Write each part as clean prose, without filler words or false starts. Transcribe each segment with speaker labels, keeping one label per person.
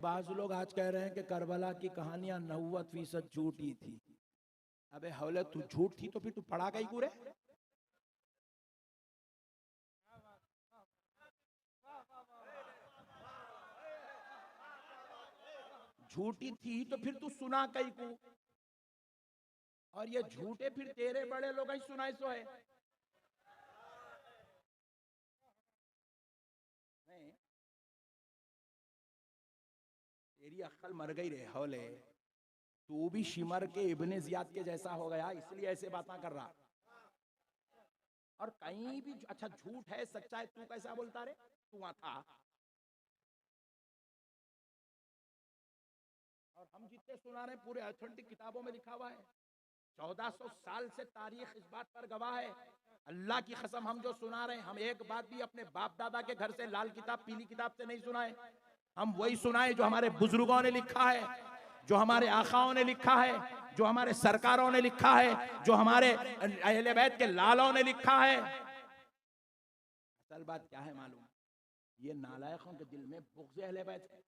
Speaker 1: बाज लोग आज कह रहे हैं कि करबला की कहानियां 90% झूठी थी। अबे हौले तू झूठ थी तो फिर तू पढ़ा कहीं पूरे? झूठी थी तो फिर तू सुना कहीं को? और ये झूठे फिर तेरे बड़े लोग ही सुनाए सो है। नहीं, तेरी अक्ल मर गई रे हौले। तू भी शिमर के इब्ने जियाद के जैसा हो गया, इसलिए ऐसे बातें कर रहा। और कहीं भी अच्छा झूठ है सच्चा है तू कैसा बोलता रे? तू वहां था। और हम जितने सुना रहे पूरे ऑथेंटिक किताबों में लिखा हुआ है। 1400 साल से तारीख इस बात पर गवाह है। अल्लाह की कसम हम जो सुना रहे हैं, हम एक बात भी अपने बाप दादा के घर से लाल किताब पीली किताब से नहीं सुनाए। हम वही सुनाए जो हमारे बुजुर्गों ने लिखा है, जो हमारे आकाओं ने लिखा है, जो हमारे सरकारों ने लिखा है, जो हमारे अहले बैत के लालों ने लिखा है। असल बात क्या है मालूम? ये नालायकों के दिल में बुग़्ज़ अहले बैत है।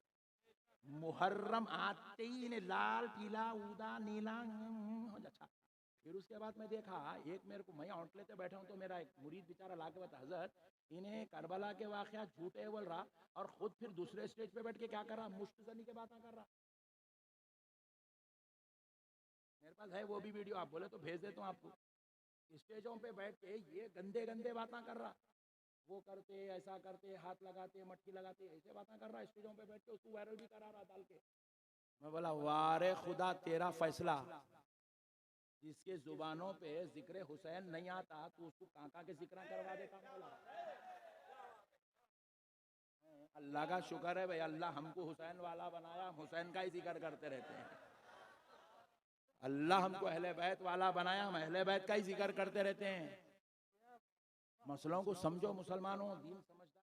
Speaker 1: मुहर्रम आते ही ने लाल पीला ऊदा नीला अच्छा। फिर उसके बाद मैं देखा एक मेरे को, मैं आउटलेट पे बैठा हूँ तो मेरा एक मुरीद बेचारा लाके बता, हजरत इन्हें करबला के वाक़या झूठे बोल रहा और खुद फिर दूसरे स्टेज पे बैठ के क्या कर रहा, मुश्तजनी के बातें कर रहा। मेरे पास है वो भी वीडियो, आप बोले तो भेज देता हूँ आपको। स्टेजों पे बैठ के ये गंदे गंदे बातें कर रहा। वो करते ऐसा करते, हाथ लगाते मटकी लगाते, ऐसे बातें कर रहा स्टेजों पे बैठ के। उसको वायरल भी करा रहा डाल के। मैं बोला वारे खुदा तेरा फैसला। जिसके जुबानों पे जिक्र हुसैन नहीं आता तो उसको काका के जिक्र करवा देता। बोला अल्लाह का शुक्र है भाई, अल्लाह हमको हुसैन वाला बनाया, हम हुसैन का ही जिक्र करते रहते हैं। अल्लाह हमको अहले बैत वाला बनाया, हम अहले बैत का ही जिक्र करते रहते हैं। मसलों को समझो मुसलमानों, दीन समझदार।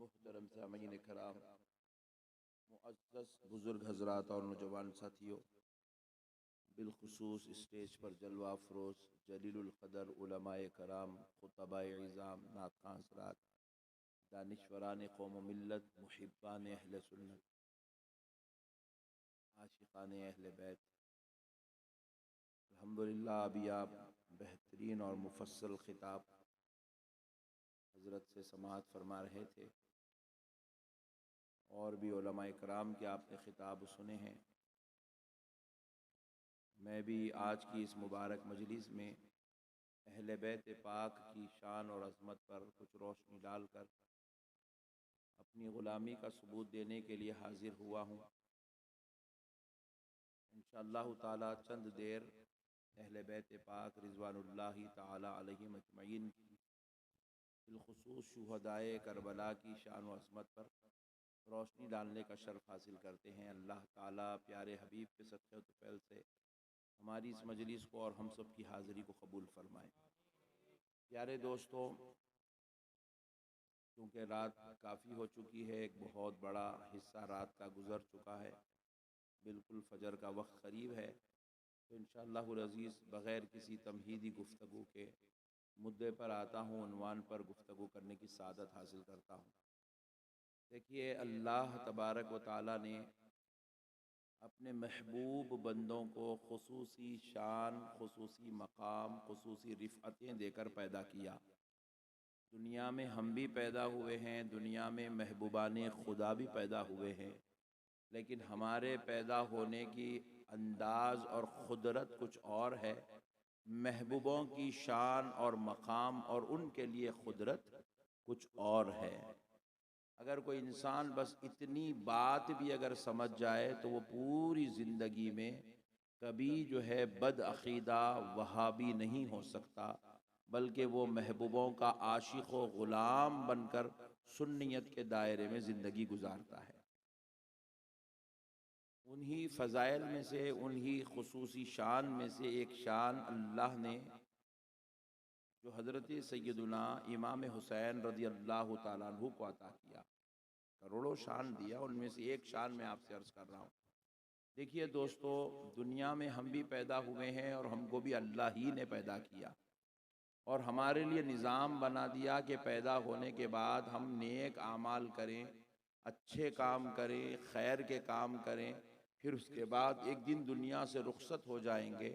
Speaker 1: मुहतरम सामीन कराम,
Speaker 2: मुअज़्ज़ज़ बुज़ुर्ग हज़रात और नौजवान साथियों, बिलखुसूस स्टेज पर जलवा अफरोज़ जलीलुल क़दर उलमाए कराम, खुतबाए इज़ाम, नातख़ां हज़रात, दानिशवरान कौम व मिल्लत, मुहिब्बान अहले सुन्नत, आशिक़ान अहले बैत, अल्हम्दुलिल्लाह अभी आप बेहतरीन और मुफस्सल ख़िताब हज़रत से समाअत फरमा रहे थे और भी उलमाए कराम के आपने ख़िताब सुने हैं। मैं भी आज की इस मुबारक मजलिस में अहले बैत पाक की शान और अज़मत पर कुछ रोशनी डालकर अपनी ग़ुलामी का सबूत देने के लिए हाज़िर हुआ हूँ। इंशाअल्लाह ताला चंद देर अहले बैत पाक रिज़वानुल्लाहि ताला अलैहिम अजमईन की बिलखुसूस शुहदाए करबला की शान व अज़मत पर रोशनी डालने का शर्फ़ हासिल करते हैं। अल्लाह ताला प्यारे हबीब के सच्चे तुफ़ैल से हमारी इस मजलिस को और हम सब की हाज़िरी को कबूल फरमाएँ। प्यारे दोस्तों, क्योंकि रात काफ़ी हो चुकी है, एक बहुत बड़ा हिस्सा रात का गुज़र चुका है, बिल्कुल फ़जर का वक्त क़रीब है, तो इंशाअल्लाहुल अज़ीज़ बग़ैर किसी तमहीदी गुफ्तगू के मुद्दे पर आता हूँ, उन्वान पर गुफ्तगू करने की सादत हासिल करता हूँ। देखिए, अल्लाह तबारक व तआला ने अपने महबूब बंदों को खुसूसी शान, खुसूसी मकाम, खुसूसी रिफ़अतें देकर पैदा किया। दुनिया में हम भी पैदा हुए हैं, दुनिया में महबूबाने खुदा भी पैदा हुए हैं, लेकिन हमारे पैदा होने की अंदाज़ और क़ुदरत कुछ और है। महबूबों की शान और मकाम और उनके लिए क़ुदरत कुछ और है। अगर कोई इंसान बस इतनी बात भी अगर समझ जाए तो वो पूरी ज़िंदगी में कभी जो है बदअक़ीदा वहाबी नहीं हो सकता, बल्कि वो महबूबों का आशिक़ व ग़ुलाम बनकर सुन्नियत के दायरे में ज़िंदगी गुजारता है। उन्हीं फ़ज़ाइल में से, उन्हीं खुसूसी शान में से एक शान अल्लाह ने जो हज़रत सैयदुना इमाम हुसैन रज़ी अल्लाह ताला अन्हु को अता किया। करोड़ों शान दिया, उनमें से एक शान मैं आपसे अर्ज़ कर रहा हूँ। देखिए दोस्तों, दुनिया में हम भी पैदा हुए हैं और हमको भी अल्लाह ही ने पैदा किया और हमारे लिए निज़ाम बना दिया कि पैदा होने के बाद हम नेक आमाल करें, अच्छे काम करें, खैर के काम करें, फिर उसके बाद एक दिन दुनिया से रुखसत हो जाएंगे,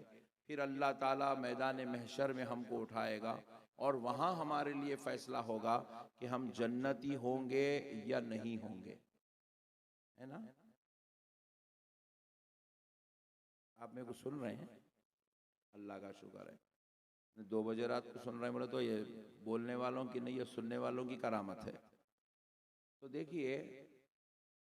Speaker 2: फिर अल्लाह ताला मैदान महशर में हमको उठाएगा और वहाँ हमारे लिए फ़ैसला होगा कि हम जन्नती होंगे या नहीं होंगे, है ना? आप मेरे को सुन रहे हैं? अल्लाह का शुक्र है। 2 बजे रात को सुन रहे हैं बोले तो ये बोलने वालों की नहीं, ये सुनने वालों की करामत है। तो देखिए,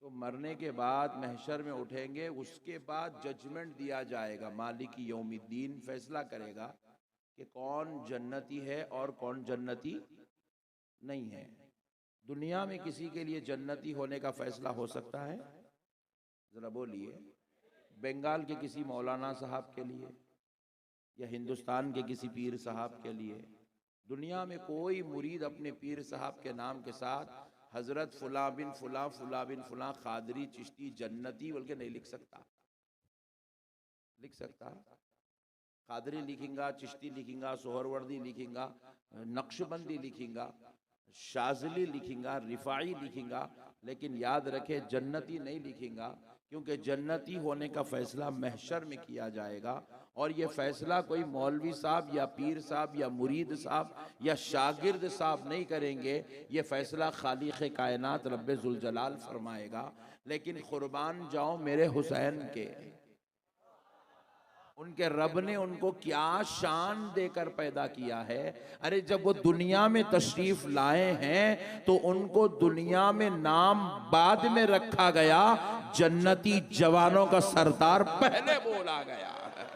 Speaker 2: तो मरने के बाद महशर में उठेंगे, उसके बाद जजमेंट दिया जाएगा। मालिक यौमिद्दीन फैसला करेगा कि कौन जन्नती है और कौन जन्नती नहीं है। दुनिया में किसी के लिए जन्नती होने का फैसला हो सकता है? ज़रा बोलिए। बंगाल के किसी मौलाना साहब के लिए या हिंदुस्तान के किसी पीर साहब के लिए? दुनिया में कोई मुरीद अपने पीर साहब के नाम के साथ हजरत फुला बिन फुला, फुला बिन फुला, खादरी, चिश्ती, जन्नती बोल के नहीं लिख सकता। लिख सकता? खादरी लिखेगा, चिश्ती लिखेगा, सोहरवर्दी लिखेगा, नक्शबंदी लिखेगा, शाजली लिखेगा, रिफाई लिखेगा, लेकिन याद रखे जन्नती नहीं लिखेगा, क्योंकि जन्नती होने का फैसला महशर में किया जाएगा। और ये फैसला कोई मौलवी साहब या पीर साहब या मुरीद साहब या शागिर्द साहब नहीं करेंगे, ये फैसला खालिक़ कायनात रब्बे जुल जलाल फरमाएगा। लेकिन कुर्बान जाओ मेरे हुसैन के, उनके रब ने उनको क्या शान देकर पैदा किया है। अरे जब वो दुनिया में तशरीफ लाए हैं तो उनको दुनिया में नाम बाद में रखा गया, जन्नती जवानों का सरदार पहले बोला गया है।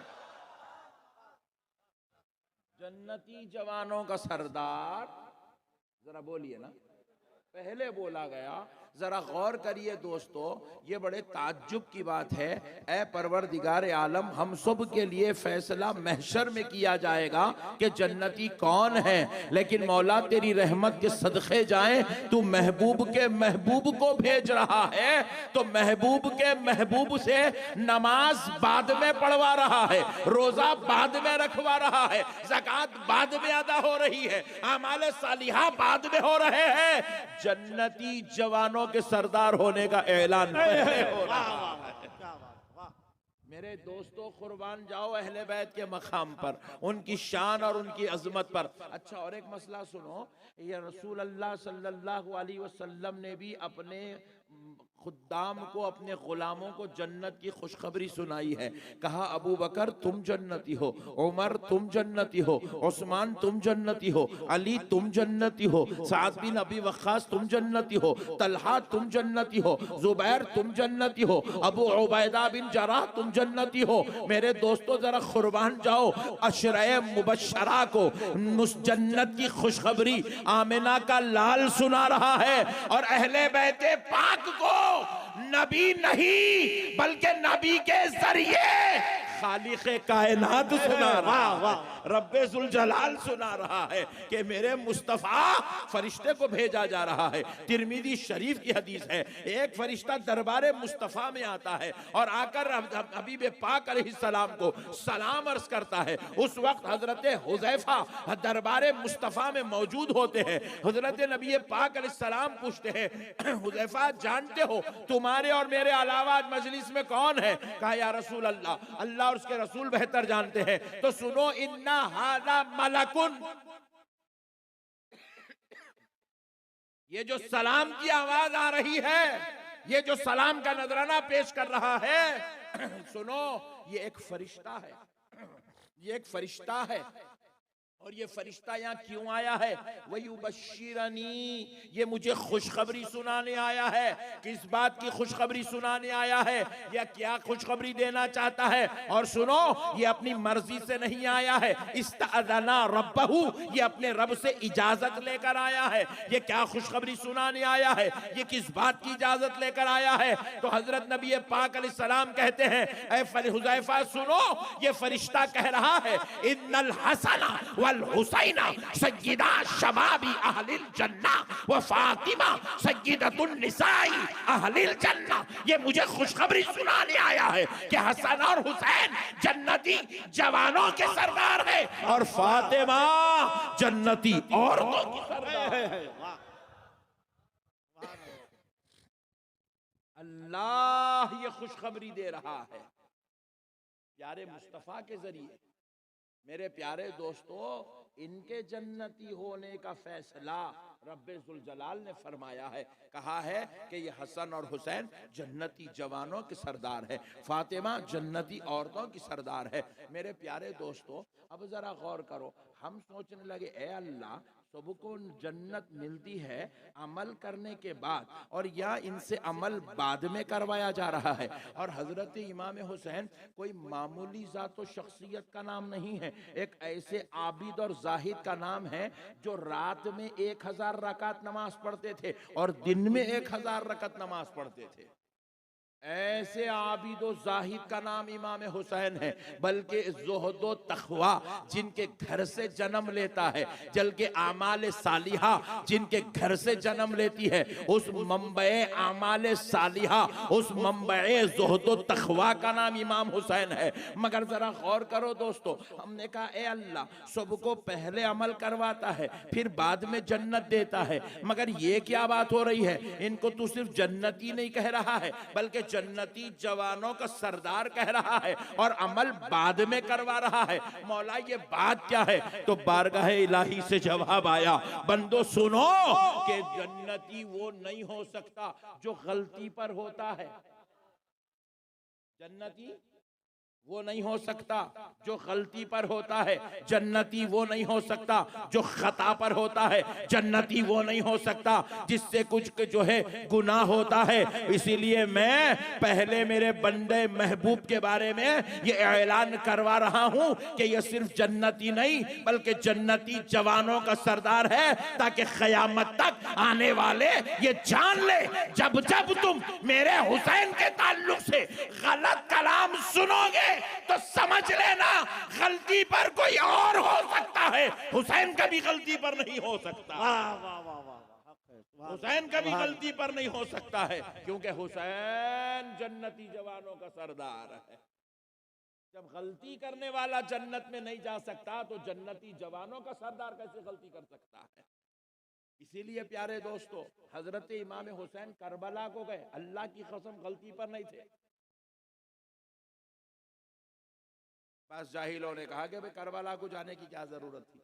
Speaker 2: जन्नती जवानों का सरदार, जरा बोलिए ना, पहले बोला गया। जरा गौर करिए दोस्तों, ये बड़े ताज्जुब की बात है। ऐ परवरदिगार आलम, हम सब के लिए फैसला महशर में किया जाएगा कि जन्नती कौन है, लेकिन मौला तेरी रहमत के सदक़े जाएं, तू महबूब के महबूब को भेज रहा है, तो महबूब के महबूब से नमाज बाद में पढ़वा रहा है, रोजा बाद में रखवा रहा है, ज़कात बाद में अदा हो रही है, आमाले सालिहा बाद में हो रहे हैं, जन्नती जवानों के सरदार होने का ऐलान हो रहा है। मेरे दोस्तों, कुर्बान जाओ अहले बैत के मकाम पर, उनकी शान और उनकी अजमत पर। अच्छा, और एक मसला सुनो, ये रसूल अल्लाह सल्लल्लाहु अलैहि वसल्लम ने भी अपने खुद्दाम को, अपने गुलामों को जन्नत की खुशखबरी सुनाई है। कहा, अबू बकर तुम जन्नती हो, उमर तुम जन्नती हो, उस्मान तुम जन्नती हो, अली तुम जन्नती हो, साद बिन अबी वक्कास तुम जन्नती हो, तलहा तुम जन्नती हो, जुबैर तुम जन्नती हो, अबू उबैदा बिन जराह तुम जन्नती हो। मेरे दोस्तों, जरा कुर्बान जाओ, अशरे मुबशरा को जन्नत की खुशखबरी आमिना का लाल सुना रहा है, और अहले बैते पाक को नबी नहीं बल्कि नबी के जरिए खालिक़े कायनात सुना रहा है, रब्बे जुल जलाल सुना रहा है कि मेरे मुस्तफ़ा फरिश्ते को भेजा जा रहा है। तिरमिज़ी शरीफ की हदीस है, एक फरिश्ता दरबारे मुस्तफ़ा में आता है और आकर हबीब पाक अलैहिस्सलाम को सलाम अर्ज करता है। उस वक्त हजरत हुज़ैफा दरबारे मुस्तफ़ा में मौजूद होते हैं। हजरत नबी पाक अलैहिस्सलाम पूछते हैं, हुज़ैफा जानते हो तुम्हारे और मेरे अलावा मजलिस में कौन है? कहा, या रसूल अल्लाह, अल्लाह और उसके रसूल बेहतर जानते हैं। तो सुनो, इन्ना हादा मलकुन, ये जो सलाम की आवाज आ रही है, ये जो सलाम का नजराना पेश कर रहा है, सुनो, ये एक फरिश्ता है, ये एक फरिश्ता है। और ये फरिश्ता यहाँ क्यों आया है? वही उबश्शिरनी, ये मुझे खुशखबरी सुनाने आया है। किस बात की खुशखबरी सुनाने आया है, या क्या खुशखबरी देना चाहता है? और सुनो, ये अपनी मर्जी से नहीं आया है, इस्तअज़ना रब्बहू, ये अपने रब से इजाजत लेकर आया है। ये क्या खुशखबरी सुनाने आया है, ये किस बात की इजाजत लेकर आया है? तो हजरत नबी पाक अलैहिस्सलाम कहते हैं, ऐ हुज़ैफा सुनो, ये फरिश्ता कह रहा है, इन्नल हसना वल हुसैना सय्यिदा शबाबी अहलिल जन्ना व फातिमा सय्यिदतुन निसाई अहलिल जन्ना। ये मुझे खुशखबरी सुनाने आया है कि हसन और हुसैन जन्नती जवानों के सरदार है, और फातिमा जन्नती औरतों की सरदार है। अल्लाह ये खुशखबरी दे रहा है प्यारे मुस्तफा के जरिए। मेरे प्यारे दोस्तों, इनके जन्नती होने का फैसला रब्बे जुल जलाल ने फरमाया है। कहा है कि ये हसन और हुसैन जन्नती जवानों के सरदार है, फातिमा जन्नती औरतों की सरदार है। मेरे प्यारे दोस्तों, अब जरा गौर करो, हम सोचने लगे, ए अल्लाह, सबको जन्नत मिलती है अमल करने के बाद, और या इनसे अमल बाद में करवाया जा रहा है। और हजरत इमाम हुसैन कोई मामूली ज़ात व शख्सियत का नाम नहीं है, एक ऐसे आबिद और जाहिद का नाम है जो रात में 1000 रकात नमाज पढ़ते थे और दिन में 1000 रकात नमाज पढ़ते थे। ऐसे आबिद व जाहिद का नाम इमाम हुसैन है। बल्कि ज़ुहद व तक़वा जिनके घर से जन्म लेता है, जबकि आमाल सालिहा जिनके घर से जन्म लेती है, उस मंबए आमाल सालिहा, उस मंबए ज़ुहद व तक़वा का नाम इमाम हुसैन है। मगर जरा गौर करो दोस्तों, हमने कहा, ए अल्लाह, सबको पहले अमल करवाता है फिर बाद में जन्नत देता है, मगर ये क्या बात हो रही है? इनको तू सिर्फ जन्नती नहीं कह रहा है, बल्कि जन्नती जवानों का सरदार कह रहा है, और अमल बाद में करवा रहा है। मौला, ये बात क्या है? तो बारगाह इलाही से जवाब आया, बंदो सुनो कि जन्नती वो नहीं हो सकता जो गलती पर होता है। जन्नती
Speaker 1: वो नहीं हो सकता जो गलती पर होता है। जन्नती वो नहीं हो सकता जो खता पर होता है। जन्नती वो नहीं हो सकता जिससे कुछ जो है गुनाह होता है। इसीलिए मैं पहले मेरे बंदे महबूब के बारे में ये ऐलान करवा रहा हूं कि ये सिर्फ जन्नती नहीं बल्कि जन्नती जवानों का सरदार है, ताकि क़यामत तक आने वाले ये जान ले, जब जब तुम मेरे हुसैन के ताल्लुक से गलत कलाम सुनोगे तो समझ लेना गलती पर कोई और हो सकता है, हुसैन कभी गलती पर नहीं हो सकता। हुसैन कभी गलती पर नहीं हो सकता है, क्योंकि हुसैन जन्नती जवानों का सरदार है। जब गलती करने वाला जन्नत में नहीं जा सकता तो जन्नती जवानों का सरदार कैसे गलती कर सकता है। इसीलिए प्यारे दोस्तों, हजरत इमाम हुसैन करबला को गए, अल्लाह की कसम गलती पर नहीं थे। बस जाहिलों ने कहा कि भाई करबला को जाने की क्या जरूरत थी,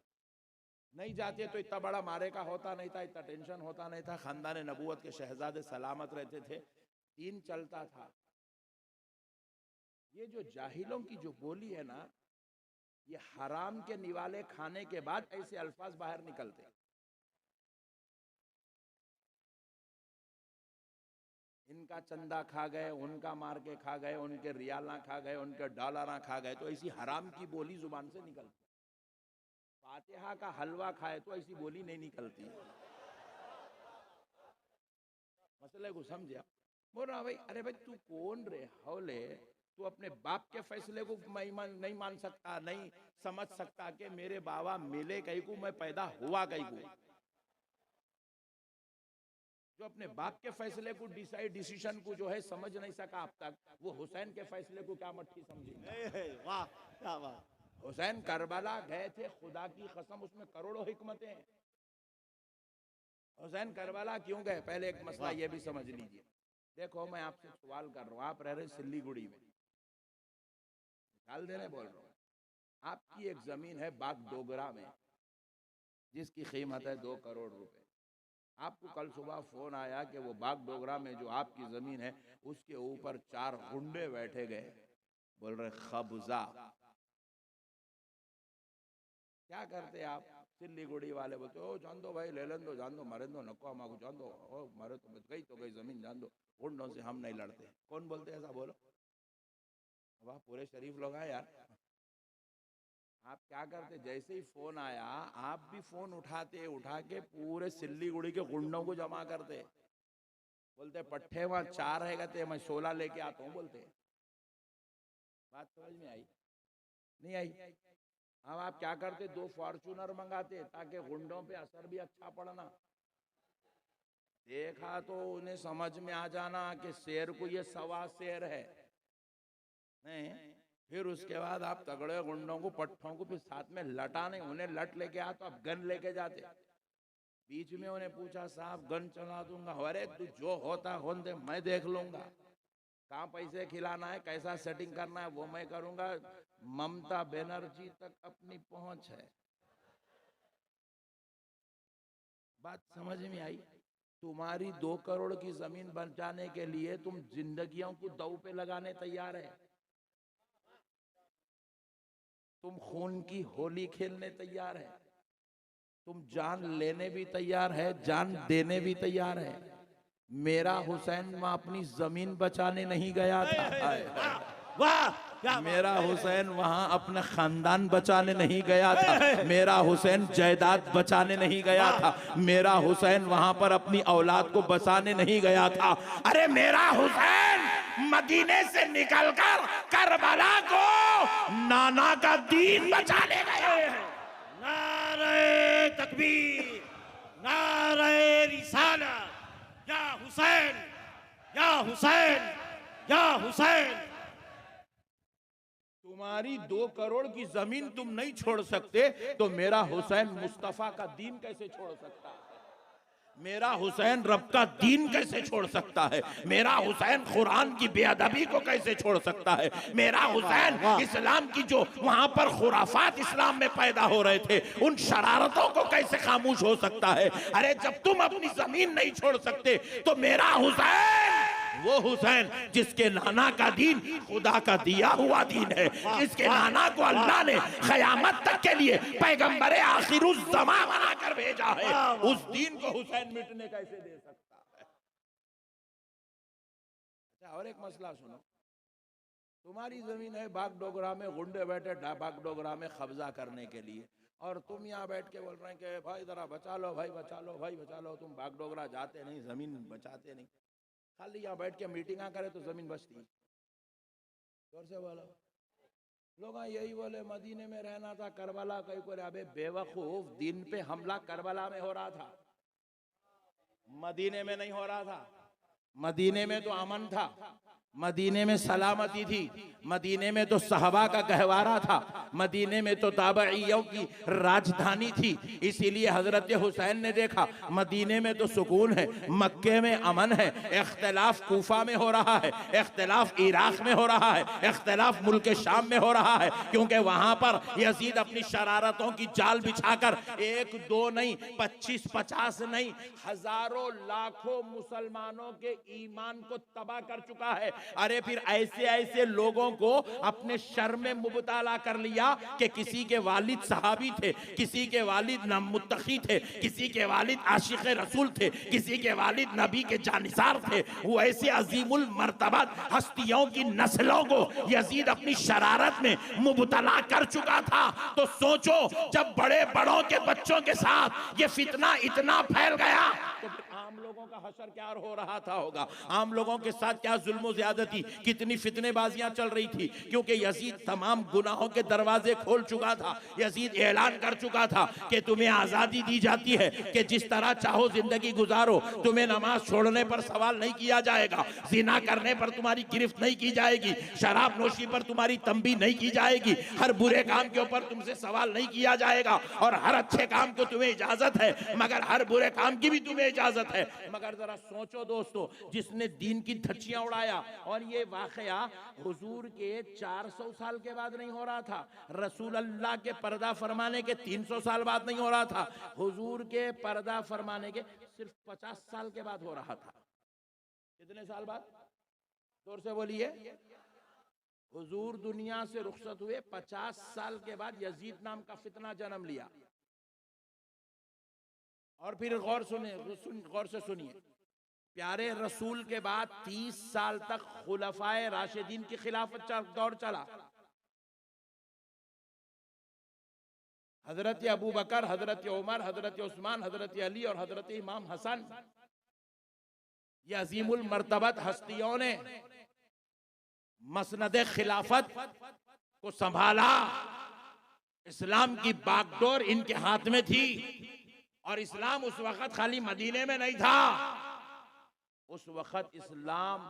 Speaker 1: नहीं जाते तो इतना बड़ा मारे का होता नहीं था, इतना टेंशन होता नहीं था, खानदान नबूवत के शहजादे सलामत रहते थे, दीन चलता था। ये जो जाहिलों की जो बोली है ना, ये हराम के निवाले खाने के बाद ऐसे अल्फाज बाहर निकलते। इनका चंदा खा गए, उनका मार के खा गए, उनके रियाला खा गए, उनके डॉलर खा गए, तो ऐसी हराम की बोली जुबान से निकलती। फातिहा का हलवा खाए तो ऐसी बोली नहीं निकलती। मसले को समझा? बोल रहा भाई, अरे भाई तू कौन रे हौले, तू अपने बाप के फैसले को नहीं मान सकता, नहीं समझ सकता कि मेरे बाबा मिले कहीं को, मैं पैदा हुआ कहीं को। जो अपने बाप के फैसले को डिसीजन को जो है समझ नहीं सका अब तक, वो हुसैन के फैसले को क्या मट्ठी समझेगा।
Speaker 3: वाह क्या वाह।
Speaker 1: हुसैन करबला गए थे, खुदा की कसम उसमें करोड़ों हिकमतें हैं। हुसैन करबला क्यों गए, पहले एक मसला ये भी समझ लीजिए। देखो मैं आपसे सवाल कर रहा हूँ, आप रह रहे सिल्लीगुड़ी में, मिसाल देने बोल रहा हूँ, आपकी एक जमीन है बाग डोगरा में जिसकी कीमत है 2 करोड़ रुपए। आपको कल सुबह फोन आया कि वो बाग डोगरा में जो आपकी जमीन है उसके ऊपर 4 गुंडे बैठे गए, बोल रहे कब्जा। क्या करते आप? सिल्लीगुड़ी वाले बोलते ओ जान दो भाई, ले लें दो, जान दो, मरे दो, नको हमारे जान दो, ओ मरे तो गई जमीन, जान दो, गुंडों से हम नहीं लड़ते। कौन बोलते ऐसा? बोलो। वाह, पूरे शरीफ लोग हैं यार। आप क्या करते, जैसे ही फोन आया आप भी फोन उठाते, उठा के पूरे सिल्लीगुड़ी के गुंडों को जमा करते, बोलते पट्टे वहां 4 है कहते, मैं 16 लेके आता हूँ बोलते। बात समझ में आई? नहीं आई? अब आप क्या करते, 2 फॉर्च्यूनर मंगाते ताकि गुंडों पे असर भी अच्छा पड़ना। देखा तो उन्हें समझ में आ जाना कि शेर को ये 1.25 शेर है। नहीं, फिर उसके बाद आप तगड़े गुंडों को, पट्टों को फिर साथ में लटाने, उन्हें लट लेके आ तो आप गन लेके जाते। बीच में उन्हें पूछा साहब गन चला दूंगा, अरे तू जो होता होने दे, मैं देख लूंगा, कहाँ पैसे खिलाना है, कैसा सेटिंग करना है वो मैं करूंगा। ममता बनर्जी तक अपनी पहुंच है। बात समझ में आई? तुम्हारी 2 करोड़ की जमीन बचाने के लिए तुम जिंदगियों को दांव पे लगाने तैयार है, तुम खून की होली खेलने तैयार है, तुम जान लेने भी तैयार है, जान देने भी तैयार है। मेरा हुसैन वहां अपनी जमीन बचाने नहीं गया था,
Speaker 3: वाह,
Speaker 1: मेरा हुसैन वहां अपना खानदान बचाने नहीं गया था, मेरा हुसैन जायदाद बचाने नहीं गया था, मेरा हुसैन वहां पर अपनी औलाद को बचाने नहीं गया था। अरे मेरा हुसैन मदीने से निकलकर करबला को नाना का दीन बचाने गया।
Speaker 3: नारे तकबीर, नारे रिसालत, या हुसैन, या हुसैन, या हुसैन।
Speaker 1: तुम्हारी 2 करोड़ की जमीन तुम नहीं छोड़ सकते तो मेरा हुसैन मुस्तफा का दीन कैसे छोड़ सकता है? मेरा हुसैन रब का दीन कैसे छोड़ सकता है? मेरा हुसैन कुरान की बेअदबी को कैसे छोड़ सकता है? मेरा हुसैन इस्लाम की जो वहां पर खुराफात इस्लाम में पैदा हो रहे थे उन शरारतों को कैसे खामोश हो सकता है? अरे जब तुम अपनी जमीन नहीं छोड़ सकते तो मेरा हुसैन वो हुसैन जिसके नाना का दीन खुदा का दिया हुआ दीन है, जिसके नाना को अल्लाह ने क़यामत तक के लिए पैगंबर आखिरुज़्ज़मा बनाकर भेजा है, उस दीन को हुसैन मिटने कैसे दे सकता है। अच्छा, और एक मसला सुनो, तुम्हारी जमीन है बागडोगरा में, गुंडे बैठे बागडोगरा में कब्जा करने के लिए, और तुम यहाँ बैठ के बोल रहे हैं कि भाई जरा बचा लो, भाई बचा लो, भाई बचा लो। तुम बागडोगरा जाते नहीं, जमीन बचाते नहीं, खाली यहाँ बैठ के मीटिंग करे तो जमीन बचती। जोर से बोलो। लोग यही बोले मदीने में रहना था, करबला कहीं को। अबे बेवकूफ, दिन पे हमला करबला में हो रहा था, मदीने में नहीं हो रहा था। मदीने में तो अमन था, मदीने में सलामती थी, मदीने में तो सहबा का गहवारा था, मदीने में तो ताबईयों की राजधानी थी। इसीलिए हजरत हुसैन ने देखा मदीने में तो सुकून है, मक्के में अमन है। इख्तिलाफ कूफा में हो रहा है, इख्तिलाफ इराक में हो रहा है, इख्तिलाफ मुल्क शाम में हो रहा है, क्योंकि वहां पर यजीद अपनी शरारतों की जाल बिछाकर एक दो नहीं, 25-50 नहीं, हजारों लाखों मुसलमानों के ईमान को तबाह कर चुका है। अरे फिर ऐसे ऐसे लोगों को अपने शर में मुबतला कर लिया कि किसी के वालिद सहाबी थे, किसी के वालिद मुत्तकी थे, किसी के वालिद आशिक रसूल थे, किसी के वालिद नबी के जानिसार थे। वो ऐसे अजीमुल मर्तबत हस्तियों की नस्लों को यजीद अपनी शरारत में मुबतला कर चुका था। तो सोचो, जब बड़े बड़ों के बच्चों के साथ ये फितना इतना फैल गया तो आम लोगों का हशर क्या हो रहा था होगा, आम लोगों के साथ क्या जुल्म ज्यादती, कितनी फितनेबाजियां चल रही थी। क्योंकि यजीद तमाम गुनाहों के दरवाजे खोल चुका था। यजीद ऐलान कर चुका था कि तुम्हें आजादी दी जाती है कि जिस तरह चाहो जिंदगी गुजारो, तुम्हें नमाज छोड़ने पर सवाल नहीं किया जाएगा, जिना करने पर तुम्हारी गिरफ्त नहीं की जाएगी, शराब नोशी पर तुम्हारी तंबी नहीं की जाएगी, हर बुरे काम के ऊपर तुमसे सवाल नहीं किया जाएगा, और हर अच्छे काम को तुम्हें इजाजत है, मगर हर बुरे काम की भी तुम्हें इजाजत है। मगर जरा सोचो दोस्तों, जिसने दीन की धज्जियां उड़ाया, और ये वाकया हुजूर के 400 साल के बाद नहीं हो रहा था, रसूल अल्लाह के पर्दा फरमाने के 300 साल बाद नहीं हो रहा था, हुजूर के पर्दा फरमाने के सिर्फ 50 साल के बाद हो रहा था। कितने साल बाद? जोर से बोलिए। हुजूर दुनिया से रुखसत हुए 50 साल के बाद यजीद नाम का फितना जन्म लिया। और फिर गौर से सुनिए, प्यारे रसूल के बाद 30 साल तक खुलफाए राशिदीन की खिलाफत दौर चला। हजरत अबू बकर, हजरत उमर, हजरत उस्मान, हजरत अली और हजरत इमाम हसन, ये अजीमुल मर्तबत हस्तियों ने मसनद खिलाफत को संभाला। इस्लाम की बागडोर इनके हाथ में थी, और इस्लाम उस वक्त खाली मदीने में नहीं था, उस वक्त इस्लाम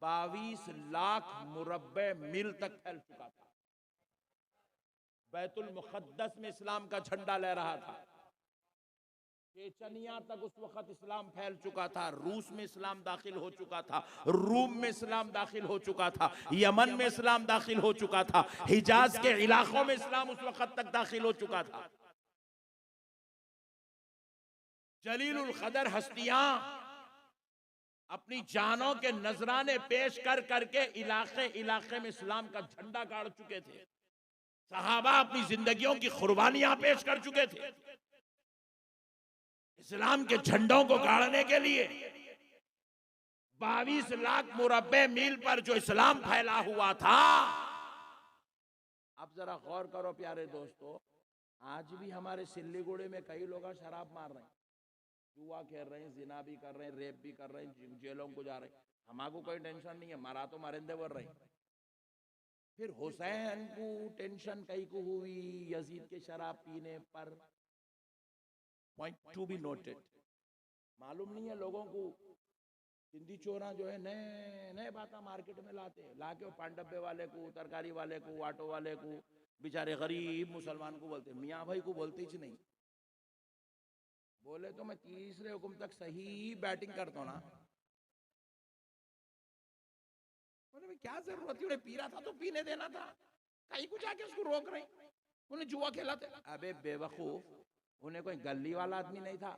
Speaker 1: 22 लाख मुरब्बे मील तक फैल चुका था। बैतुल मुक़द्दस में इस्लाम का झंडा लहरा था, चेचनिया तक उस वक्त इस्लाम फैल चुका था, रूस में इस्लाम दाखिल हो चुका था, रूम में इस्लाम दाखिल हो चुका था, यमन में इस्लाम दाखिल हो चुका था, हिजाज के इलाकों में इस्लाम उस वक्त तक दाखिल हो चुका था। जलीलुल कदर हस्तियां अपनी जानों के नजराने पेश कर करके इलाके इलाके में इस्लाम का झंडा गाड़ चुके थे। सहाबा अपनी जिंदगियों की कुर्बानियां पेश कर चुके थे इस्लाम के झंडों को गाड़ने के लिए। 22 लाख मुरब्बे मील पर जो इस्लाम फैला हुआ था। अब जरा गौर करो प्यारे दोस्तों, आज भी हमारे सिल्लीगुड़ी में कई लोग शराब मार रहे हैं, जुआ खेल रहे हैं, जिना भी कर रहे हैं, रेप भी कर रहे हैं, जेलों को जा रहे हैं। हमारे कोई टेंशन नहीं है, मारा तो मारेंदे बोल रहे हैं। फिर हुसैन को टेंशन कई को हुई यजीद के शराब पीने पर। Point to be noted. मालूम नहीं है लोगों को, हिंदी चोरा जो है नए नए बातें मार्केट में लाके पांडब्बे वाले को, तरकारी वाले को, ऑटो वाले को, बेचारे गरीब मुसलमान को बोलते, मियाँ भाई को बोलते ही नहीं। बोले तो मैं तीसरे हुक्म तक सही बैटिंग करता हूं ना। बोले क्या जरूरत थी, उन्हें पी रहा था तो पीने देना था, कहीं को जाके उसको रोक रही, उन्हें जुआ खेला था। अबे बेवकूफ, उन्हें कोई गली वाला आदमी नहीं था,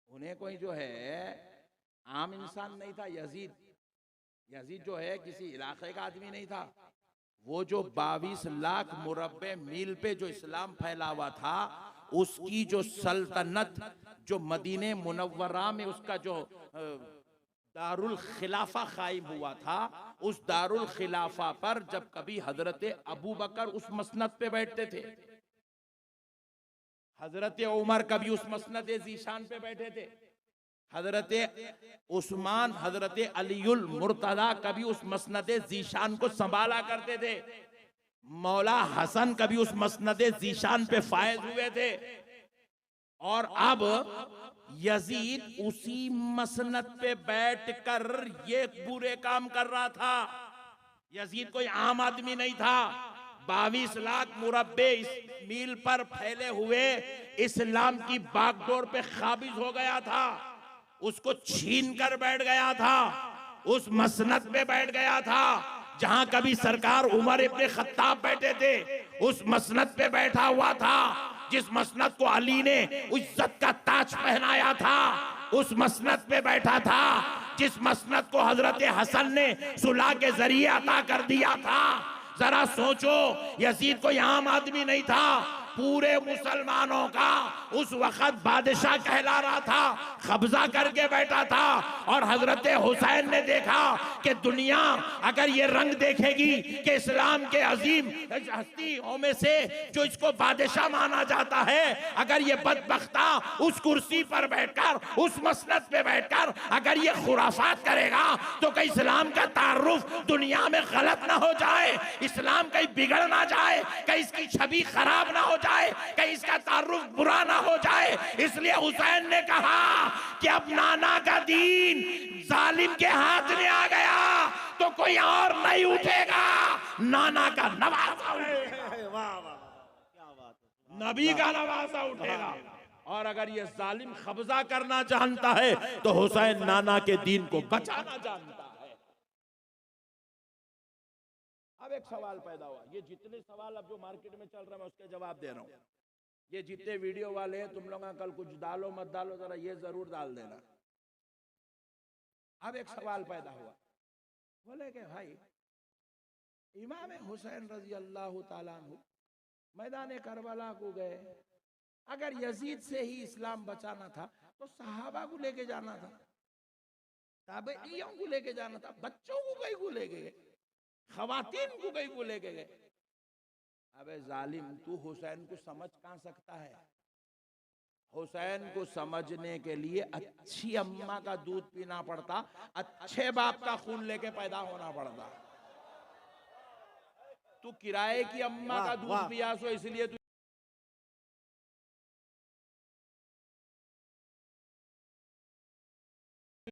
Speaker 1: उन्हें कोई जो है आम इंसान नहीं था यजीद। यजीद जो है किसी इलाके का आदमी नहीं था। वो जो 22 लाख मुरब्बे मील पे जो इस्लाम फैला हुआ था, उसकी जो सल्तनत जो मदीने मुनव्वरा में उसका जो दारुल खिलाफा कायम हुआ था, उस दारुल खिलाफा पर जब कभी हजरत अबू बकर उस मसनद पे बैठते थे, हजरत उमर कभी उस मसनद जीशान पे बैठे थे, हजरत उस्मान हजरत अलीउल मुर्तदा कभी उस मसनद जीशान को संभाला करते थे, मौला हसन कभी उस मसनद जीशान पे फायज हुए थे। और अब यजीद उसी मसनद पे बैठकर ये बुरे काम कर रहा था। यजीद कोई आम आदमी नहीं था। 22 लाख मुरब्बे इस मील पर फैले हुए इस्लाम की बागडोर पे काबिज हो गया था, उसको छीन कर बैठ गया था, उस मसनद पे बैठ गया था जहां कभी सरकार उमर इब्ने खत्ताब बैठे थे, उस मसनद पे बैठा हुआ था जिस मसनद को अली ने इज्जत का ताज पहनाया था, उस मसनद पे बैठा था जिस मसनद को हजरत हसन ने सुलह के जरिए अता कर दिया था। जरा सोचो, यजीद कोई आम आदमी नहीं था, पूरे मुसलमानों का उस वक्त बादशाह कहला रहा था, कब्जा करके बैठा था। और हजरत हुसैन ने देखा कि दुनिया अगर ये रंग देखेगी कि इस्लाम के अजीम हस्तियों में से जो इसको बादशाह माना जाता है, अगर ये बदबख्ता उस कुर्सी पर बैठकर उस मसनद पे बैठकर अगर ये खुराफात करेगा तो कहीं इस्लाम का तारुफ दुनिया में गलत ना हो जाए, इस्लाम कहीं बिगड़ ना जाए, कहीं इसकी छवि खराब ना हो जाए, कहीं इसका तारुफ बुरा ना हो जाए। इसलिए हुसैन ने कहा कि अब नाना का दीन जालिम के हाथ में आ गया तो कोई और नहीं उठेगा, नाना का नवासा उठेगा,
Speaker 3: वाह वाह क्या बात है।
Speaker 1: नबी का नवासा उठेगा। और अगर ये जालिम कब्जा करना जानता है तो हुसैन नाना के दीन को बचाना जानता है। अब एक सवाल पैदा हुआ, ये जितने सवाल अब जो मार्केट में चल रहा है मैं उसके जवाब दे रहा हूं। ये जितने वीडियो वाले हैं, तुम लोग कल कुछ डालो मत डालो, जरा ये जरूर डाल देना। अब एक सवाल पैदा हुआ, बोले कि भाई इमाम हुसैन रजी अल्लाह ताला अन्हु मैदान करबला को गए, अगर यजीद से ही इस्लाम बचाना था तो सहाबा को लेके जाना था, ताबईयों को लेके जाना था, बच्चों को कहीं को लेके गए, खवातीन को कहीं को लेके गए। अबे जालिम, तू हुसैन को समझ कहां सकता है? हुसैन को समझने के लिए अच्छी अम्मा का दूध पीना पड़ता, अच्छे बाप का खून लेके पैदा होना पड़ता। तू किराए की अम्मा का दूध पिया सो इसलिए तू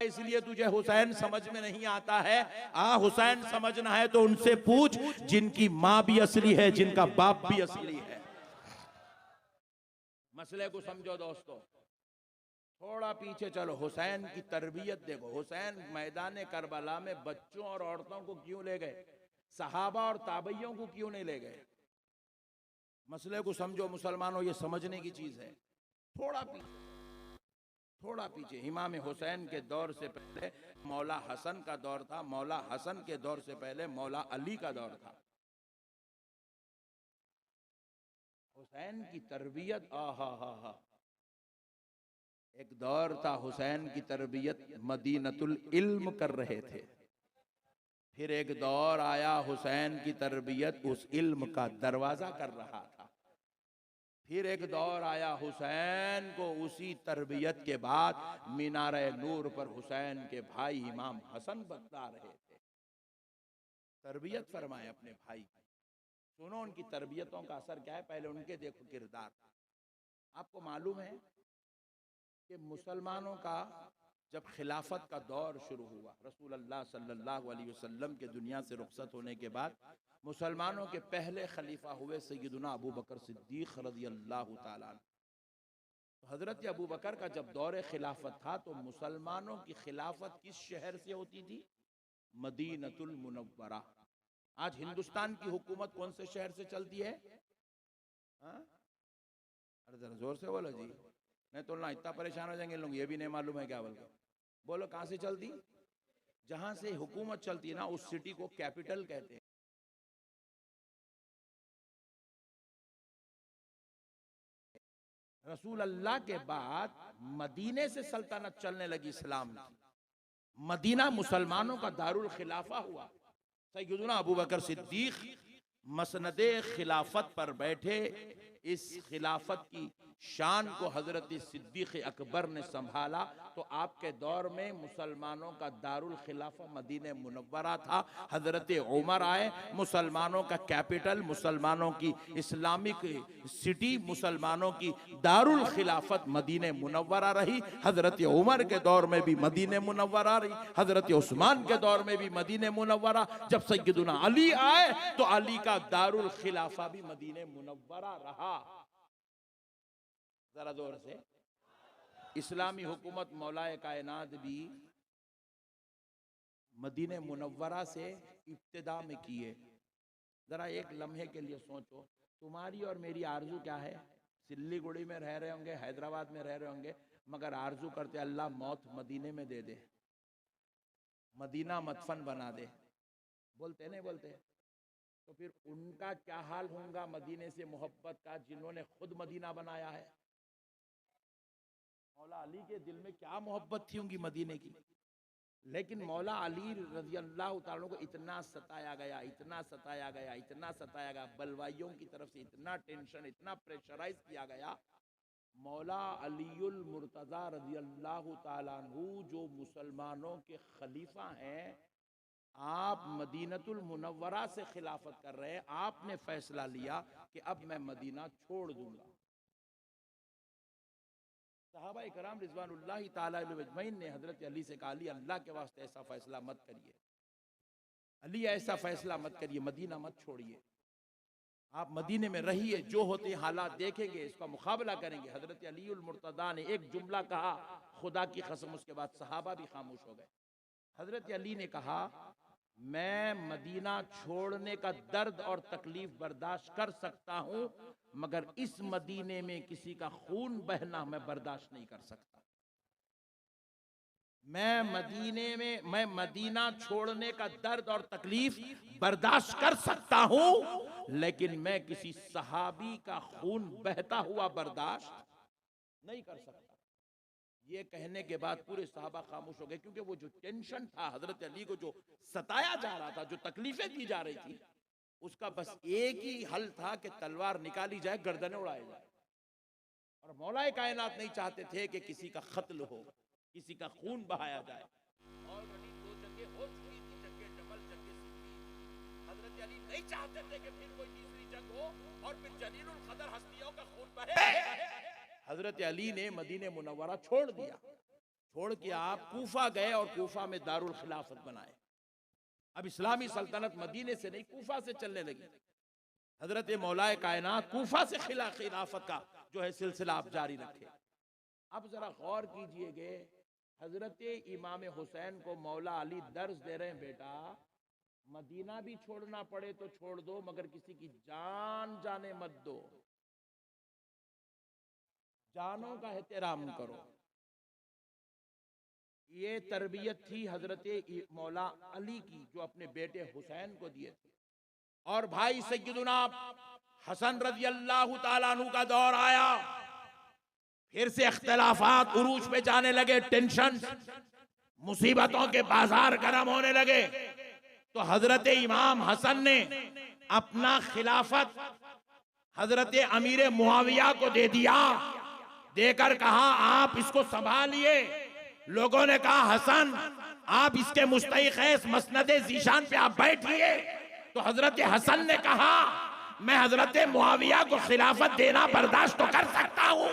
Speaker 1: इसलिए तुझे हुसैन समझ में नहीं आता है। हुसैन समझना है तो उनसे पूछ जिनकी माँ भी असली है, जिनका बाप भी असली है। मसले को समझो दोस्तों, थोड़ा पीछे चलो, हुसैन की तरबियत देखो। हुसैन मैदान करबला में बच्चों और औरतों को क्यों ले गए, सहाबा और ताबईयों को क्यों नहीं ले गए? मसले को समझो मुसलमानों, ये समझने की चीज है। थोड़ा पीछे इमाम हुसैन के दौर से पहले मौला हसन का दौर था, मौला हसन के दौर से पहले मौला अली का दौर था। हुसैन की तरबियत एक दौर था, हुसैन की तरबियत मदीनतुल इल्म कर रहे थे। फिर एक दौर आया, हुसैन की तरबियत उस इल्म का दरवाजा कर रहा था। फिर एक दौर आया, हुसैन को उसी तरबियत के बाद मीनारे नूर पर हुसैन के भाई इमाम हसन बता रहे थे। तरबियत फरमाए अपने भाई की, सुनो उनकी तरबियतों का असर क्या है, पहले उनके देखो किरदार। आपको मालूम है कि मुसलमानों का जब खिलाफत का दौर शुरू हुआ, रसूल अल्लाह सल्लल्लाहु अलैहि वसल्लम के दुनिया से रुखसत होने के बाद मुसलमानों के पहले खलीफा हुए सैयदुना अबू बकर सिद्दीक रज़ी अल्लाह ताला। तो हजरत अबू बकर का जब दौर खिलाफत था तो मुसलमानों की खिलाफत किस शहर से होती थी? मदीनतुल मुनव्वरा। आज हिंदुस्तान की हुकूमत कौन से शहर से चलती है? अरे जरा जोर से बोलो जी, नहीं तो ना इतना परेशान हो जाएंगे लोग, ये भी नहीं मालूम है क्या बोल। बोलो कहां से चलती? जहां से हुकूमत चलती है ना उस सिटी को कैपिटल कहते हैं। रसूल अल्लाह के बाद मदीने से सल्तनत चलने लगी इस्लाम की। मदीना मुसलमानों का दारुल खिलाफा हुआ। सैयदना अबू बकर सिद्दीक मसनदे खिलाफत पर बैठे। इस खिलाफत की शान को हजरत सिद्दीक अकबर ने संभाला। तो आपके दौर में मुसलमानों का दारुल खिलाफा मदीने मुनव्वरा था। हजरत उमर आए, मुसलमानों का कैपिटल, मुसलमानों की इस्लामिक सिटी, मुसलमानों की दारुल खिलाफत मदीने मुनव्वरा रही। हजरत उमर के दौर में भी मदीने मुनव्वरा रही, हजरत उस्मान के दौर में भी मदीने मुनव्वरा। जब सैयदना अली आए तो अली का दारुल खिलाफा भी मदीने मुनव्वरा रहा। जरा जोर से। इस्लामी हुकूमत मौलाए कायनात भी मदीने मुनव्वरा से इब्तिदा में किए। जरा एक लम्हे के लिए सोचो, तुम्हारी और मेरी आरजू क्या है? सिल्लीगुड़ी में रह रहे होंगे, हैदराबाद में रह रहे होंगे, मगर आरजू करते अल्लाह मौत मदीने में दे दे, मदीना मदफन बना दे। बोलते नहीं बोलते? तो फिर उनका क्या हाल होगा मदीने से मोहब्बत का, जिन्होंने खुद मदीना बनाया है। मौला अली के दिल में क्या मोहब्बत थी उनकी मदीने की। लेकिन मौला अली रजी अल्लाह तआला को इतना सताया गया, इतना सताया गया, इतना सताया गया, बलवाइयों की तरफ से इतना टेंशन, इतना प्रेशराइज किया गया। मौला अलीउल मुर्तज़ा रजी अल्लाह तआला अन्हु जो मुसलमानों के खलीफा हैं, आप मदीनतुल मुनव्वरा से खिलाफत कर रहे हैं। आपने फैसला लिया कि अब मैं मदीना छोड़ दूंगा। सहाबा इकराम रिज़वानुल्लाहि ताला अलैहिम अजमईन ने हजरत अली से कहा, अली अल्लाह के वास्ते ऐसा फैसला मत करिए, अली ऐसा फैसला मत करिए, मदीना मत छोड़िए, आप मदीने में रहिए, जो होते हालात देखेंगे इसका मुकाबला करेंगे। हजरत अलीउल मुर्तज़ा ने एक जुमला कहा, खुदा की कसम, उसके बाद सहाबा भी खामोश हो गए। हजरत अली ने कहा, मैं मदीना छोड़ने का दर्द और तकलीफ बर्दाश्त कर सकता हूं, मगर इस मदीने में किसी का खून बहना मैं बर्दाश्त नहीं कर सकता। मैं मदीना छोड़ने का दर्द और तकलीफ बर्दाश्त कर सकता हूं, लेकिन मैं किसी सहाबी का खून बहता हुआ बर्दाश्त नहीं कर सकता। ये कहने के बाद पूरे सहाबा खामोश हो गए, क्योंकि वो जो टेंशन था, हजरत अली को जो सताया जा रहा था, जो तकलीफें दी जा रही थी, उसका बस एक ही हल था कि तलवार निकाली जाए, गर्दनें उड़ाई जाए। और मौलाए कायनात नहीं चाहते थे कि किसी का कत्ल हो, किसी का खून बहाया जाए। ऑलरेडी 2 जंगें हो चुकी थी, जंगे जमल, जंगे सिफ़ीन। हजरत अली नहीं चाहते थे कि फिर कोई तीसरी जंग हो और फिर जलीलुल कदर हस्तियों का खून बहे। हजरत अली ने मदीने मुनव्वरा छोड़ दिया। छोड़ के आप कूफा गए और कूफा में दारुल खिलाफत बनाए। अब इस्लामी सल्तनत मदीने से नहीं, कूफा से चलने लगी। हजरत मौलाए कायनात कूफा से खिलाफत का जो है सिलसिला आप जारी रखे। अब जरा गौर कीजिएगा, हजरत इमाम हुसैन को मौला अली दर्ज दे रहे हैं, बेटा मदीना भी छोड़ना पड़े तो छोड़ दो, मगर किसी की जान जाने मत दो, जानों का एहतराम करो। ये तरबियत थी हजरत मौला अली की, जो अपने बेटे हुसैन को दिए थे। और भाई सैयदना हसन रज़ी अल्लाह ताला अन्हु का दौर आया, फिर से इख्तिलाफात उरूज पे जाने लगे, टेंशन, मुसीबतों के बाजार गर्म होने लगे। तो हजरत इमाम हसन ने अपना खिलाफत हजरत अमीर मुआविया को दे दिया। देकर कहा, आप इसको संभालिए। लोगों ने कहा, हसन आप इसके मुस्तहिक हैं, इस मसनदे ज़ीशान पे आप बैठिए। तो हजरत हसन ने कहा, मैं हजरत मुआविया को खिलाफत देना बर्दाश्त तो कर सकता हूं,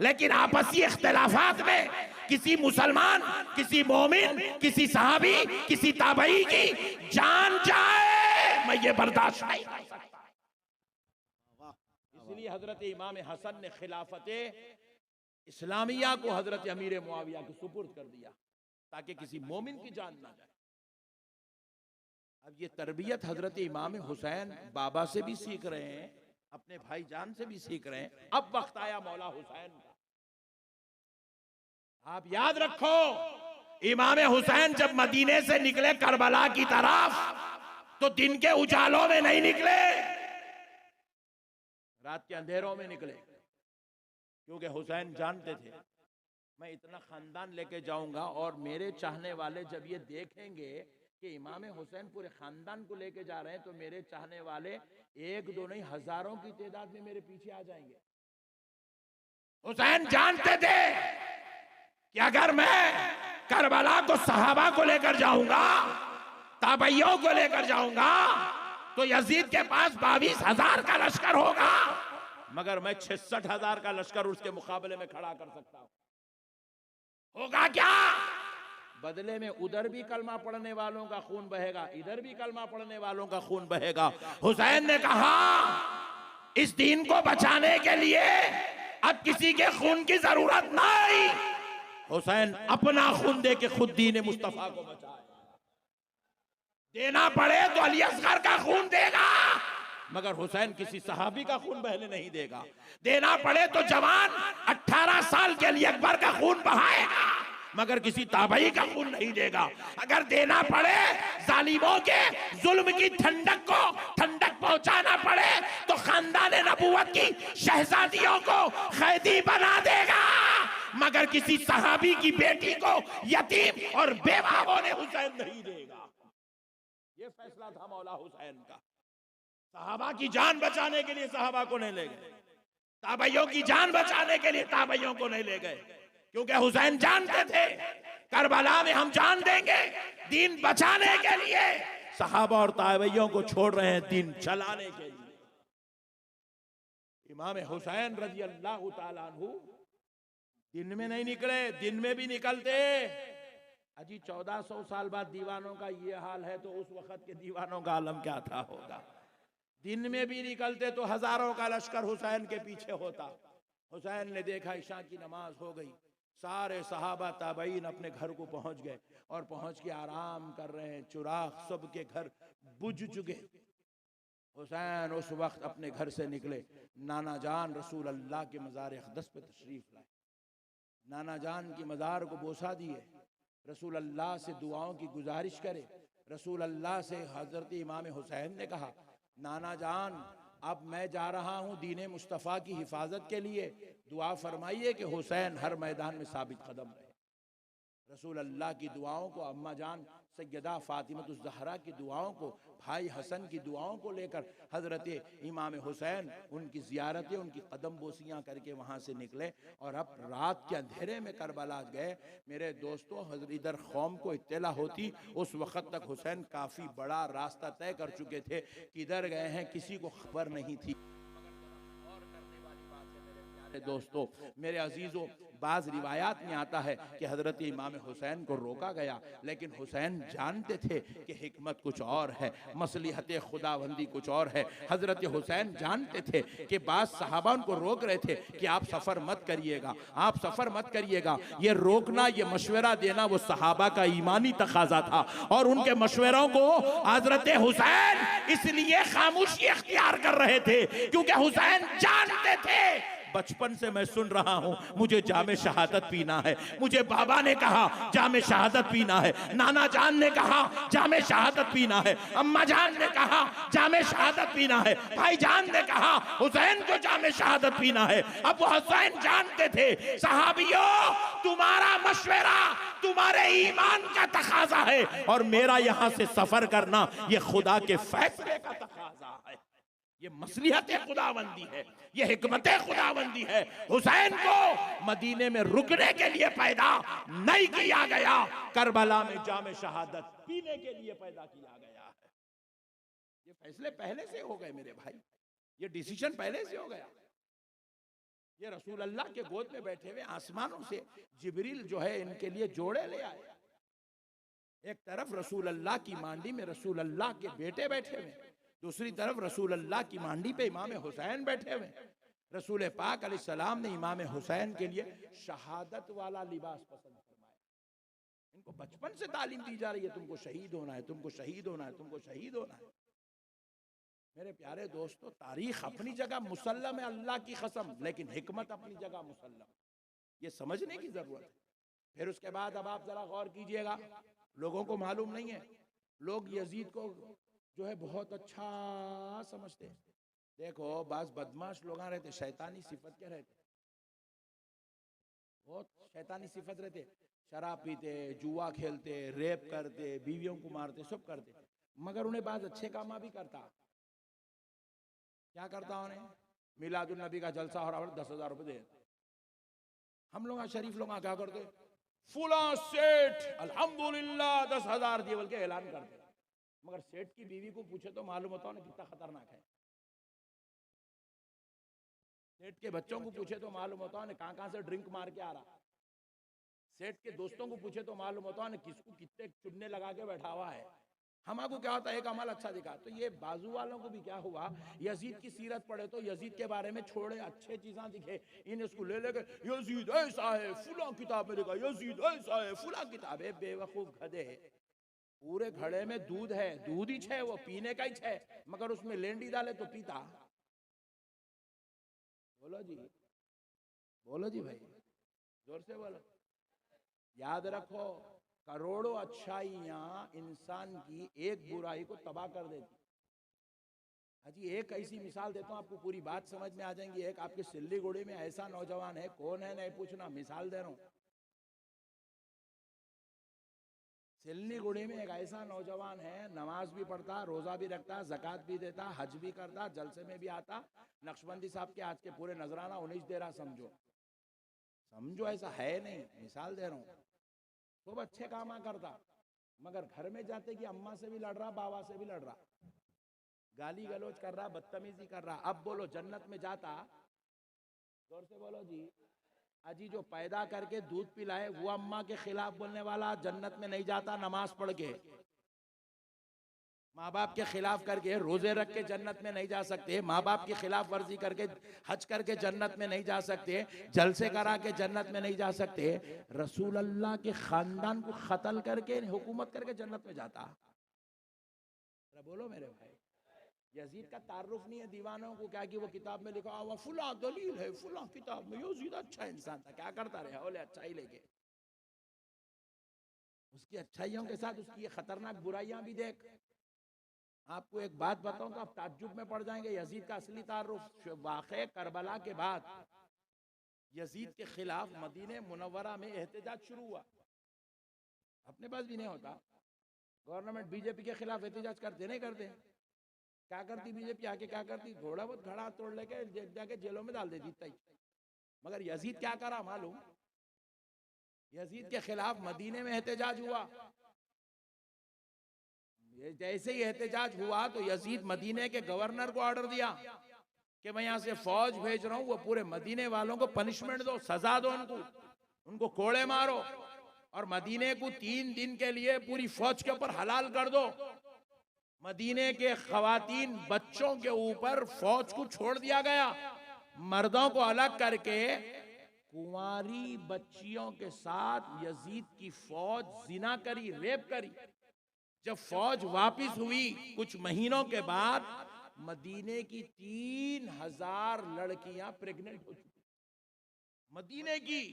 Speaker 1: लेकिन आपसी इख्तिलाफात में किसी मुसलमान, किसी मोमिन, किसी सहाबी, किसी ताबई की जान जाए, मैं ये बर्दाश्त नहीं कर सकता। इसलिए हजरत इमाम हसन ने खिलाफत इस्लामिया को हजरत अमीर मुआविया को सुपुर्द कर दिया, ताकि किसी मोमिन की जान ना जाए। अब ये तरबियत हजरत इमाम हुसैन बाबा से भी सीख रहे हैं, अपने भाई जान से भी सीख रहे हैं। अब वक्त आया मौला हुसैन का। आप याद रखो, इमाम हुसैन जब मदीने से निकले करबला की तरफ तो दिन के उजालों में नहीं निकले, रात के अंधेरों में निकले, क्योंकि हुसैन जानते थे मैं इतना खानदान लेके जाऊंगा और मेरे चाहने वाले जब ये देखेंगे कि इमाम हुसैन पूरे खानदान को लेके जा रहे हैं तो मेरे चाहने वाले एक दो नहीं हजारों की तादाद में मेरे पीछे आ जाएंगे। हुसैन जानते थे कि अगर मैं करबला को सहाबा को लेकर जाऊंगा, ताबइयों को लेकर जाऊंगा तो यजीद के पास 22,000 का लश्कर होगा, मगर मैं 66,000 का लश्कर उसके मुकाबले में खड़ा कर सकता हूं। होगा क्या? बदले में उधर भी कलमा पढ़ने वालों का खून बहेगा, इधर भी कलमा पढ़ने वालों का खून बहेगा। हुसैन ने कहा इस दीन को बचाने के लिए अब किसी के खून की जरूरत नहीं। हुसैन अपना खून दे के खुद दीन मुस्तफा को बचाए। देना पड़े तो अली असगर का खून देगा, मगर हुसैन किसी सहाबी का खून बहने नहीं देगा। देना पड़े तो जवान 18 साल के अली अकबर का खून बहाएगा, मगर किसी ताबई का खून नहीं देगा। अगर देना पड़े जालिमों के जुल्म की ठंडक को ठंडक पहुंचाना पड़े तो खानदान नबूवत की शहजादियों को कैदी बना देगा, मगर किसी सहाबी की बेटी को यतीम और बेवा होने हुसैन नहीं देगा। ये फैसला था मौला हुसैन का। सहाबा की जान बचाने के लिए सहाबा को नहीं ले गए, ताबइयों की जान बचाने के लिए ताबइयों को नहीं ले गए, क्योंकि हुसैन जानते थे करबला में हम जान देंगे दीन बचाने के लिए। सहाबा और ताबइयों को छोड़ रहे हैं दीन चलाने के लिए। इमाम हुसैन रजी अल्लाह ताला अन्हु दिन में नहीं निकले, दिन में भी निकलते। अजी 1400 साल बाद दीवानों का ये हाल है तो उस वक्त के दीवानों का आलम क्या था होगा। दिन में भी निकलते तो हजारों का लश्कर हुसैन के पीछे होता। हुसैन ने देखा इशा की नमाज हो गई, सारे सहाबा ताबईन अपने घर को पहुंच गए और पहुंच के आराम कर रहे हैं, चिराग सबके घर बुझ चुके। हुसैन उस वक्त अपने घर से निकले, नाना जान रसूल अल्लाह के मज़ार अक़दस पे तशरीफ लाए, नाना जान की मज़ार को बोसा दिए, रसूल अल्लाह से दुआओं की गुजारिश करे। रसूल अल्लाह से हजरत इमाम हुसैन ने कहा नाना जान अब मैं जा रहा हूँ दीन मुस्तफ़ा की हिफाजत के लिए, दुआ फरमाइए कि हुसैन हर मैदान में साबित कदम रहे। रसूल अल्लाह की दुआओं को, अम्मा जान सैयदा फातिमतुज़ ज़हरा की दुआओं को, भाई हसन की दुआओं को लेकर हज़रत इमाम हुसैन उनकी ज़ियारतें, उनकी कदम बोसियाँ करके वहाँ से निकले और अब रात के अंधेरे में करबला गए। मेरे दोस्तों, इधर कौम को इत्तला होती उस वक़्त तक हुसैन काफ़ी बड़ा रास्ता तय कर चुके थे, किधर गए हैं किसी को खबर नहीं थी। दोस्तों मेरे अजीजों, बाज़ रिवायात में आता है कि हज़रत इमाम हुसैन को रोका गया, लेकिन हुसैन जानते थे कि हिकमत कुछ और है, मसलिहत खुदाबंदी कुछ और है। हज़रत हुसैन जानते थे कि बाज़ सहाबा उनको रोक रहे थे कि आप सफ़र मत करिएगा, आप सफ़र मत करिएगा। ये रोकना, ये मशवरा देना वो सहाबा का ईमानी तकाजा था और उनके मशवरों को हज़रत हुसैन इसलिए खामोशी इख्तियार कर रहे थे क्योंकि हुसैन जानते थे बचपन से मैं सुन रहा हूं मुझे जामे शहादत पीना है। मुझे बाबा ने कहा जामे शहादत पीना है, नाना जान ने कहा जामे शहादत पीना है, अम्मा जान ने कहा जामे शहादत पीना है, भाई जान ने कहा हुसैन को जामे शहादत पीना है। अब वो हुसैन जानते थे सहाबियों तुम्हारा मशवरा तुम्हारे ईमान का तकाजा है और मेरा यहां से सफर करना ये खुदा के फैसले का तकाजा है, ये मसलिहत खुदाबंदी है, ये हिकमत खुदाबंदी है। हुसैन को मदीने में रुकने के लिए पैदा नहीं किया गया, करबला में जामे शहादत पीने के लिए पैदा किया गया है। ये फैसले पहले से हो गए मेरे भाई, ये डिसीजन पहले से हो गया। ये रसूल अल्लाह के गोद में बैठे हुए आसमानों से जिब्रील जो है इनके लिए जोड़े ले आए। एक तरफ रसूल अल्लाह की मांडी में रसूल अल्लाह के बेटे बैठे हुए, दूसरी तरफ रसूल अल्लाह की मांडी पे इमाम हुसैन बैठे हुए। रसूल पाक अलैहिस्सलाम ने इमाम हुसैन के लिए शहादत वाला लिबास पसंद फरमाया। इनको बचपन से तालीम दी जा रही है तुमको शहीद होना है, तुमको शहीद होना है, तुमको शहीद होना है। मेरे प्यारे दोस्तों, तारीख अपनी जगह मुसल्लम है, अल्लाह की कसम, लेकिन हिकमत अपनी जगह मुसल्लम। ये समझने की जरूरत है। फिर उसके बाद अब आप जरा गौर कीजिएगा, लोगों को मालूम नहीं है, लोग यजीद को जो है बहुत अच्छा समझते हैं। देखो बास बदमाश लोग रहते, शैतानी सिफत के रहते, बहुत शैतानी सिफत रहते, शराब पीते, जुआ खेलते, रेप करते, बीवियों को मारते, सब करते, मगर उन्हें बाज अच्छे काम भी करता। क्या करता उन्हें? मिलादुल नबी का जलसा हो रहा है, 10,000 रुपए दे। हम लोग शरीफ लोग क्या करते, फुला सेठ अल्हम्दुलिल्लाह 10,000 दिए बोल के ऐलान करते, मगर सेठ की बीवी को पूछे तो मालूम होता है ना कितना खतरनाक है। सेठ के बच्चों को पूछे तो मालूम होता है ना कहां से ड्रिंक मार के आ रहा। सेठ के दोस्तों को पूछे तो मालूम होता है ना किसको कितने चुन्ने लगा के बैठा हुआ है। हमको क्या होता है, एक अमल अच्छा दिखा तो ये बाजू वालों को भी क्या हुआ, यजीद की सीरत पढ़े तो यजीद के बारे में छोड़े अच्छे चीज़ें दिखे, इन इसको ले लेके यजीद ऐसा है, फुला किताब में लिखा यजीद ऐसा है, फुला किताब है। बेवकूफ गधे, पूरे घड़े में दूध है, दूध ही है, वो पीने का ही है, मगर उसमें लेंडी डाले तो पीता। बोलो जी भाई, जोर से बोलो। याद रखो, करोड़ों अच्छाइयां इंसान की एक बुराई को तबाह कर देती। हाजी एक ऐसी मिसाल देता हूं, आपको पूरी बात समझ में आ जाएंगी। एक आपके सिल्लीगुड़ी में ऐसा नौजवान है, कौन है नहीं पूछना, मिसाल दे रहा हूं। सिल्लीगुड़ी में एक ऐसा नौजवान है, नमाज भी पढ़ता, रोजा भी रखता, ज़कात भी देता, हज भी करता, जलसे में भी आता, नक्शबंदी साहब के आज के पूरे नजराना 19 दे रहा। समझो ऐसा है नहीं, मिसाल दे रहा हूं। खूब अच्छे काम करता, मगर घर में जाते कि अम्मा से भी लड़ रहा, बाबा से भी लड़ रहा, गाली गलौज कर रहा, बदतमीजी कर रहा। अब बोलो जन्नत में जाता? जोर से बोलो जी। अजी जो पैदा करके दूध पिलाए वो अम्मा के खिलाफ बोलने वाला जन्नत में नहीं जाता। नमाज पढ़ के माँ बाप के खिलाफ करके रोजे रख के जन्नत में नहीं जा सकते, माँ बाप की खिलाफ वर्जी करके हज करके जन्नत में नहीं जा सकते, जलसे करा के जन्नत में नहीं जा सकते। रसूल अल्लाह के खानदान को कत्ल करके हुकूमत करके जन्नत में जाता। बोलो मेरे भाई, यजीद का तारुफ नहीं है दीवानों को, क्या कि वो किताब में लिखा हुआ फुला दलील है, फुला किताब में यजीद अच्छा इंसान था। क्या करता रहे, बोले अच्छाई लेके, उसकी अच्छाइयों के साथ उसकी खतरनाक बुराइयां भी देख। आपको एक बात बताऊं तो आप ताज्जुब में पड़ जाएंगे। यजीद का असली तारुफ वाक़े करबला के बाद यजीद के खिलाफ मदीने मुनव्वरा में एहतजाज शुरू हुआ। अपने पास भी नहीं होता, गवर्नमेंट बीजेपी के खिलाफ एहतजाज करते नहीं करते। क्या करती बीजेपी आके, क्या करती, थोड़ा बहुत घड़ा तोड़ लेके जाके जेलों में डाल देती इतना ही। मगर यजीद क्या करा मालूम? यजीद के खिलाफ मदीने में एहतजाज हुआ। जैसे ही एहतजाज हुआ तो यजीद मदीने के गवर्नर को ऑर्डर दिया कि मैं यहाँ से फौज भेज रहा हूँ, वो पूरे मदीने वालों को पनिशमेंट दो, सजा दो, उनको कोड़े मारो, और मदीने को 3 दिन के लिए पूरी फौज के ऊपर हलाल कर दो। मदीने के खवातीन बच्चों के ऊपर फौज को छोड़ दिया गया, मर्दों को अलग करके कुंवारी बच्चियों के साथ यजीद की फौज जिना करी, रेप करी। जब फौज वापस हुई कुछ महीनों के बाद, मदीने की 3,000 लड़कियां प्रेग्नेंट हो चुकी। मदीने की।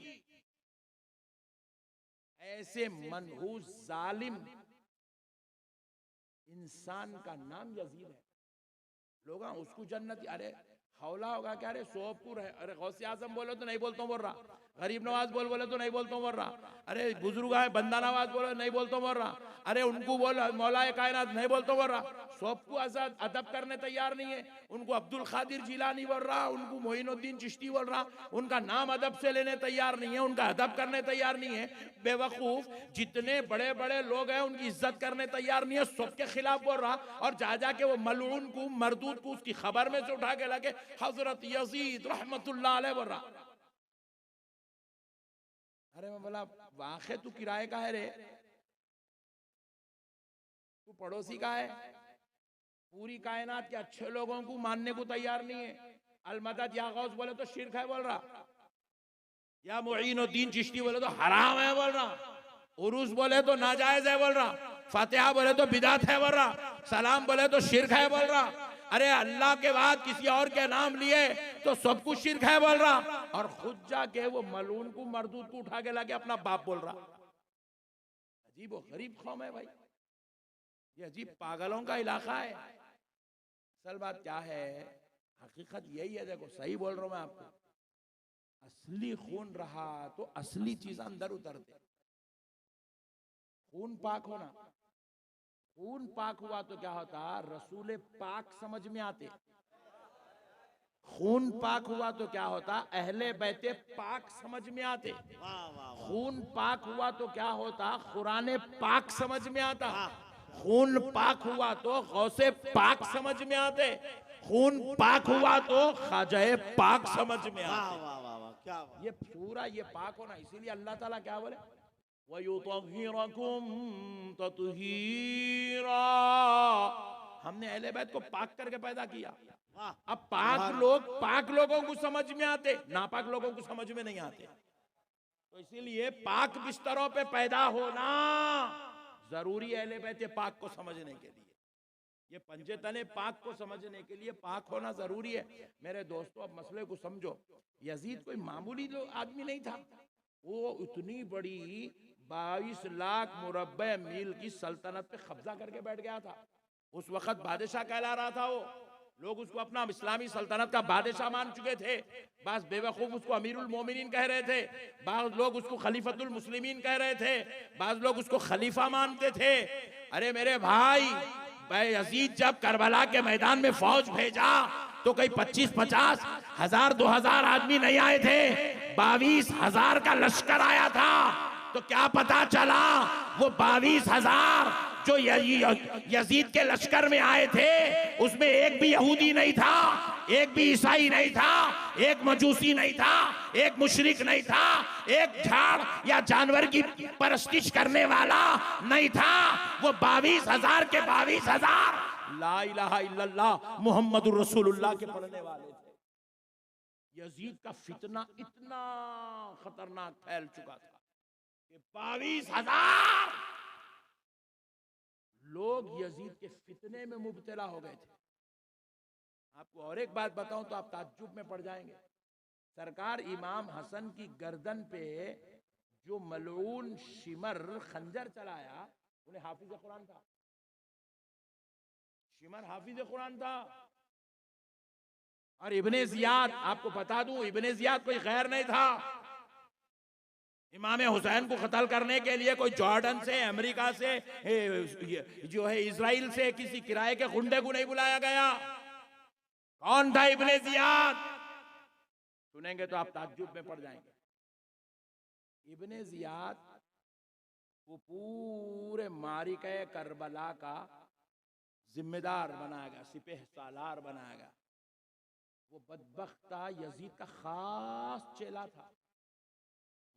Speaker 1: ऐसे मनहूस जालिम इंसान का नाम यजीद है। लोग उसको जन्नत, अरे हौला होगा क्या, अरे सोबपुर है, अरे गौसे आजम बोलो तो नहीं बोलता हूँ बोल रहा, गरीब नवाज बोले तो नहीं बोलता हूँ बोल रहा, अरे बुजुर्ग है बंदा नवाज बोलो नहीं बोलता हूँ बोल रहा, अरे उनको बोल मौलाए कायनात नहीं बोलता बोल रहा। सबको आजाद अदब करने तैयार नहीं है। उनको अब्दुल खादिर जिलानी बोल रहा, उनको मोइनुद्दीन चिश्ती बोल रहा, उनका नाम अदब से लेने तैयार नहीं है, उनका अदब करने तैयार नहीं है। बेवकूफ जितने बड़े बड़े लोग हैं उनकी इज्जत करने तैयार नहीं है, सबके खिलाफ बोल रहा। और जा जाके वो मलऊन को, मरदूद को उसकी खबर में से उठा के लगे हजरत यजीद रहमतुल्लाह अलैह बोल रहा। अरे मैं बोला वाक़े तू किराए का है रे, तू पड़ोसी का है। पूरी कायनात के अच्छे लोगों को मानने को तैयार नहीं है। अलमदद या गौस बोले तो शिरक है बोल रहा, या मुईनुद्दीन चिश्ती बोले तो हराम है बोल रहा, उरूस बोले तो नाजायज है बोल रहा, फातिहा बोले तो बिदात है बोल रहा, सलाम बोले तो शिरक है बोल रहा। अरे अल्लाह के बाद किसी और के नाम लिए तो सब कुछ शिर्क है बोल रहा, और खुद जाके वो मलून को मरदूद को उठा के लाके अपना बाप बोल रहा। अजीब और गरीब कौम है भाई, ये अजीब पागलों का इलाका है। असल बात क्या है, हकीकत यही है, देखो सही बोल रहा हूं मैं आपको, असली खून रहा तो असली चीज अंदर उतरते। खून पाक होना, खून पाक हुआ तो क्या होता, रसूल पाक समझ में आते। खून पाक हुआ तो क्या होता, अहले बैते पाक समझ में आते।
Speaker 3: वाह वाह वाह।
Speaker 1: खून पाक हुआ तो क्या होता, कुरान पाक समझ में आता। खून पाक हुआ तो गौसे पाक समझ में आते। खून पाक हुआ तो ख्वाजा पाक समझ में
Speaker 3: वाह
Speaker 1: आते।
Speaker 3: वाह वाह वाह, क्या बात।
Speaker 1: ये पूरा ये पाक होना, इसीलिए अल्लाह ताला क्या बोले, वयुतहिरकुम तत्हीरा, हमने अहले बैत को पाक करके पैदा किया।
Speaker 3: वाह।
Speaker 1: अब पाक लोग पाक लोगों को समझ में आते, नापाक लोगों को समझ में नहीं आते। तो इसीलिए पाक बिस्तरों पे पैदा होना जरूरी है अहले बैत पाक को समझने के लिए। ये पंजे तने पाक को समझने के लिए पाक होना जरूरी है। मेरे दोस्तों, अब मसले को समझो। यजीद कोई मामूली आदमी नहीं था, वो इतनी बड़ी 22 लाख मुरब्बे मील की सल्तनत पे कब्जा करके बैठ गया था। उस वक्त बादशाह कहला रहा था वो, लोग उसको अपना इस्लामी सल्तनत का बादशाह मान चुके थे। बस बेवकूफ उसको अमीरुल मोमिनीन कह रहे थे, बाज लोग उसको खलीफतुल मुस्लिमीन कह रहे थे, बाज लोग उसको खलीफा मानते थे। अरे मेरे भाई, यजीद जब करबला के मैदान में फौज भेजा तो कई 25-50 हजार 2000 आदमी नहीं आए थे, 22,000 का लश्कर आया था। तो क्या पता चला, वो 22,000 जो यजीद के लश्कर में आए थे उसमें एक भी यहूदी नहीं था, एक भी ईसाई नहीं था, एक मजूसी नहीं था, एक मुशरिक नहीं था, एक झाड़ या जानवर की परस्तिश करने वाला नहीं था। वो 22,000 के 22,000 ला इलाहा इल्लल्लाह मुहम्मदुर रसूलुल्लाह के पढ़ने वाले थे। यजीद का फितना इतना खतरनाक फैल चुका था कि 22,000 लोग यजीद के फितने में मुब्तला हो गए थे। आपको और एक बात बताऊं तो आप ताज्जुब में पड़ जाएंगे। सरकार इमाम हसन की गर्दन पे जो मलऊन शिमर खंजर चलाया, उन्हें हाफिज कुरान था। शिमर हाफिज कुरान था। और इब्ने जियाद, आपको बता दूं, इब्ने जियाद कोई गैर नहीं था। इमाम हुसैन को कत्ल करने के लिए कोई जॉर्डन से, अमेरिका से, जो है इजराइल से किसी किराए के गुंडे को नहीं बुलाया गया। कौन था इब्ने जियाद? सुनेंगे तो आप ताज्जुब में पड़ जाएंगे। इब्ने जियाद वो पूरे मारिका करबला का जिम्मेदार बनाया गया, सिपह सालार बनाया गया। वो बदबख्ता यजीद का खास चेला था।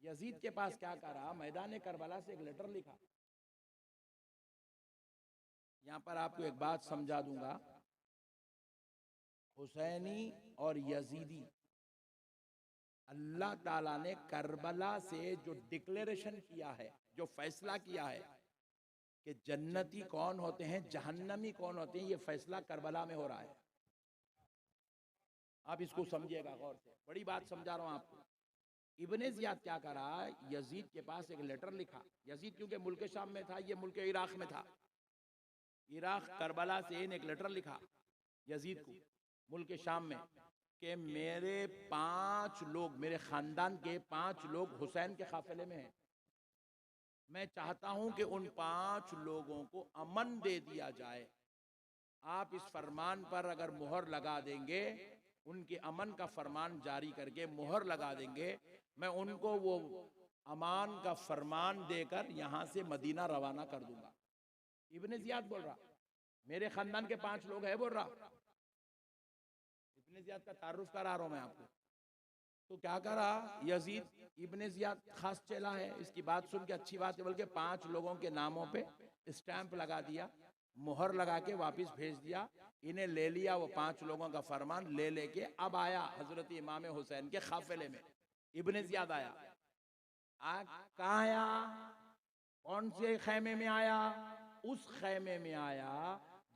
Speaker 1: यजीद के पास क्या करा, मैदान करबला से एक लेटर लिखा। यहां पर आपको एक बात समझा दूंगा, हुसैनी और यजीदी, अल्लाह ताला ने करबला से जो डिक्लेरेशन किया है, जो फैसला किया है कि जन्नती कौन होते हैं, जहन्नमी कौन होते हैं, ये फैसला करबला में हो रहा है। आप इसको समझिएगा गौर से, बड़ी बात समझा रहा हूं आपको। इब्ने जियाद क्या करा, यजीद के पास एक लेटर लिखा। यजीद क्योंकि मुल्क शाम में था, ये मुल्क इराक में था। इराक करबला से इन एक लेटर लिखा यजीद को मुल्क शाम में कि मेरे 5 लोग, मेरे खानदान के 5 लोग हुसैन के काफिले में हैं। मैं चाहता हूं कि उन 5 लोगों को अमन दे दिया जाए। आप इस फरमान पर अगर मुहर लगा देंगे, उनके अमन का फरमान जारी करके मुहर लगा देंगे, मैं उनको वो अमान का फरमान देकर यहां से मदीना रवाना कर दूंगा। इब्ने जियाद बोल रहा, मेरे खानदान के 5 लोग हैं बोल रहा। इब्ने जियाद का तारुफ करा रहा हूं मैं आपको। तो क्या करा यजीद, इब्ने जियाद खास चेला है, इसकी बात सुन के अच्छी बात है, बल्कि 5 लोगों के नामों पे स्टैंप लगा दिया, मुहर लगा के वापस भेज दिया। इन्हें ले लिया, वो 5 लोगों का फरमान ले लेके अब आया हजरत इमाम हुसैन के काफिले में। इब्ने जियाद आया। कहाँ आया? कौन से खैमे में आया? उस खैमे में आया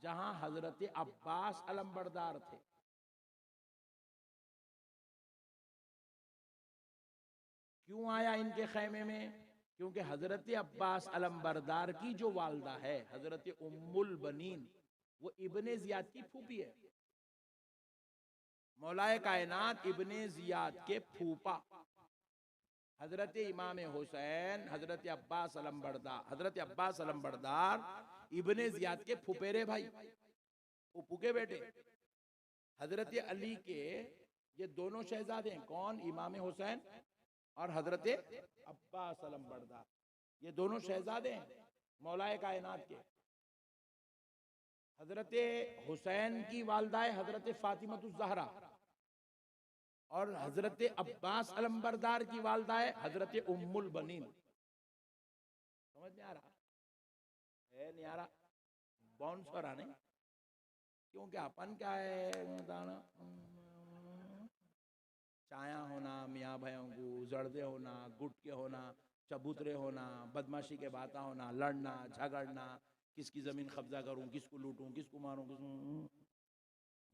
Speaker 1: जहां हजरत अब्बास अलंबरदार थे। क्यों आया इनके खैमे में? क्योंकि हजरत अब्बास अलंबरदार की जो वालदा है हजरत उम्मुल बनीन, वो इब्ने जियाद की फूफी है। मौलाए कायनात इब्ने जियाद के फूफा हजरत इमाम हुसैन हजरत अब्बास अलंबरदार इब्ने जियाद के फुपेरे भाई, फूफू के बेटे। हजरत अली के ये दोनों शहजादे हैं। कौन? इमाम हुसैन और हजरत अब्बास अलंबरदार, ये दोनों शहजादे हैं मौलाए कायनात के। हजरत हुसैन की वालदा है हजरत फातिमतुज ज़हरा, और हजरत अब्बास अलंबरदार की वालदा है हजरत उम्मुल बनीन। समझ में आ रहा है? नहीं आ रहा? बाउंस हो रहा नहीं? क्योंकि अपन क्या है, चाया होना, मियाँ भाइयों को जड़दे होना, गुट के होना, चबूतरे होना, बदमाशी के बातें होना, लड़ना झगड़ना, किसकी जमीन कब्जा करूं, किसको लूटूं, किसको मारूं,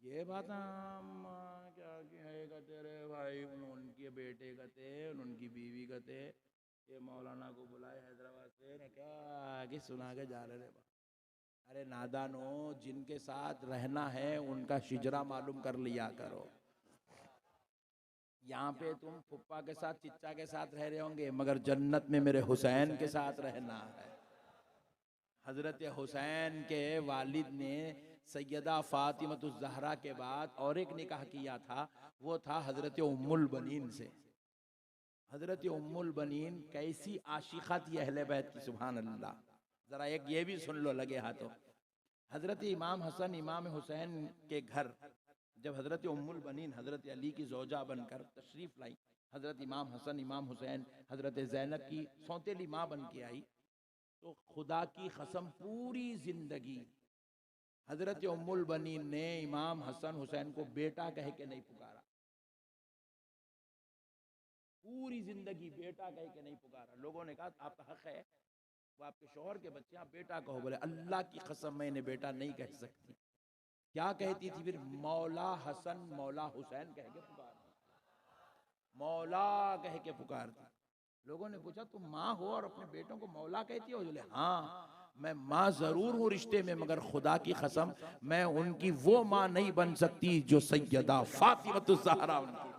Speaker 1: ये बात क्या है कहते रे भाई, उनके बेटे कहते, उनकी बीवी कहते, ये मौलाना को बुलाए हैदराबाद से, ने क्या कि सुना के जा रहे। अरे नादानो, जिनके साथ रहना है उनका शिजरा मालूम कर लिया करो। यहाँ पे तुम फुप्पा के साथ चिच्चा के साथ रह रहे होंगे, मगर जन्नत में मेरे हुसैन के साथ रहना है। हजरत हुसैन के वालिद ने सैयदा फातिमतुज ज़हरा के बाद और एक निकाह किया था, वो था हजरत उम्मुल बनीन से। हजरत उम्मुल बनीन कैसी आशिका थी अहले बैत की, सुभान अल्लाह। जरा एक ये भी सुन लो लगे हाथों। हजरत इमाम हसन इमाम हुसैन के घर जब हजरत उम्मुल बनीन हजरत अली की ज़ौजा बनकर तशरीफ लाई, हजरत इमाम हसन इमाम हुसैन हजरत ज़ैनब की सौतेली माँ बन के आई, तो खुदा की कसम पूरी जिंदगी हजरत उम्मुल बनीन ने इमाम हसन हुसैन को बेटा कह के नहीं पुकारा। पूरी जिंदगी बेटा कह के नहीं पुकारा। लोगों ने कहा आपका हक है, वो आपके शौहर के बच्चे, आप बेटा कहो। बोले अल्लाह की कसम मैंने बेटा नहीं कह सकती। क्या कहती थी फिर? मौला हसन मौला हुसैन कह के पुकारती, मौला कह के पुकारती। लोगों ने पूछा तुम माँ हो और अपने बेटों को मौला कहती हो? बोले हाँ, मैं माँ जरूर हूँ रिश्ते में, मगर खुदा की कसम मैं उनकी वो माँ नहीं बन सकती जो सैयदा फातिमतुज ज़हरा उनकी।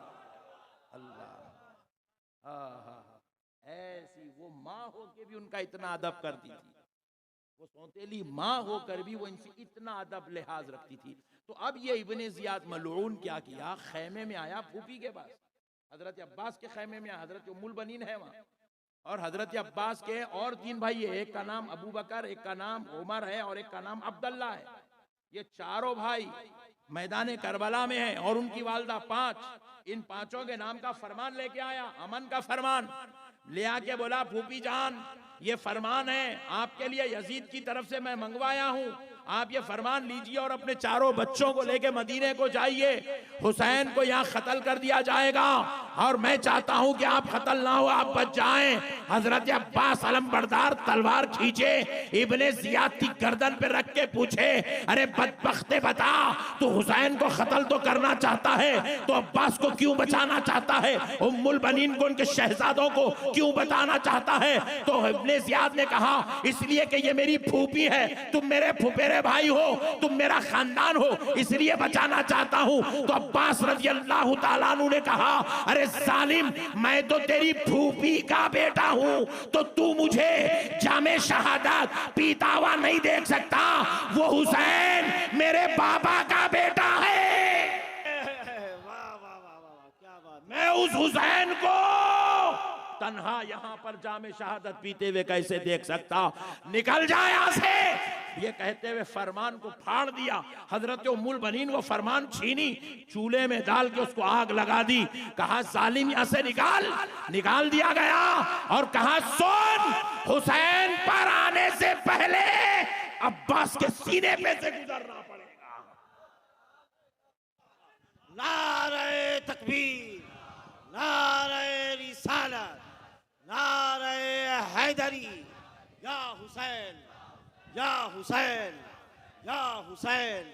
Speaker 1: अल्लाह, ऐसी वो माँ हो के भी उनका इतना अदब करती थी, वो सौतेली माँ होकर भी वो इनसे इतना अदब लिहाज रखती थी। तो अब ये इब्ने जियाद मलऊन क्या किया, खैमे में आया फूफी के पास, हजरत अब्बास के खैमे में। हजरत उम्मुल बनीन है वहाँ, और हजरत अब्बास के और 3 भाई है, एक का नाम अबू बकर, एक का नाम उमर है और एक का नाम अब्दुल्ला है। ये चारों भाई मैदान करबला में हैं और उनकी वालदा 5। इन 5 के नाम का फरमान लेके आया, अमन का फरमान ले आके बोला फूफी जान ये फरमान है आपके लिए, यजीद की तरफ से मैं मंगवाया हूँ, आप ये फरमान लीजिए और अपने चारों बच्चों को लेके मदीने को जाइए। हुसैन को यहाँ कत्ल कर दिया जाएगा और मैं चाहता हूँ कि आप कत्ल ना हो, आप बच जाएं। हजरत अब्बास अलंबरदार तलवार खींचे, इब्ने जियाद की गर्दन पे रख के पूछे, अरे बदबख्ते बता, तू हुसैन को कत्ल तो करना चाहता है तो अब्बास को क्यों बचाना चाहता है? उम्मुल बनीन को, उनके शहजादों को क्यों बताना चाहता है? तो इब्ने जियाद ने कहा इसलिए कि ये मेरी फूफी है, तुम मेरे फुफेरे भाई हो, तुम मेरा खानदान हो, इसलिए बचाना चाहता हूं। तो अब्बास रज़ी अल्लाह तआला अन्हु ने कहा अरे जालिम, मैं तो तेरी फूफी का बेटा हूं, तो तू मुझे जामे शहादत पीता हुआ नहीं देख सकता। वो हुसैन मेरे बाबा का बेटा है।
Speaker 3: वाह वाह वाह वाह, क्या बात।
Speaker 1: मैं उस हुसैन को तन्हा यहाँ पर जामे शहादत पीते हुए कैसे देख सकता? निकल जाए यहाँ से। ये कहते हुए फरमान को फाड़ दिया। हजरत उम्मुल बनीन वो फरमान छीनी, चूल्हे में डाल के उसको आग लगा दी। कहा जालिम यहाँ से निकाल दिया गया और कहा सुन, हुसैन पर आने से पहले अब्बास के सीने पे से गुजरना पड़ेगा।
Speaker 3: नारे तकबीर, नारे रिसालत, नारे हैदरी, या हुसैन, या हुसैन, या हुसैन।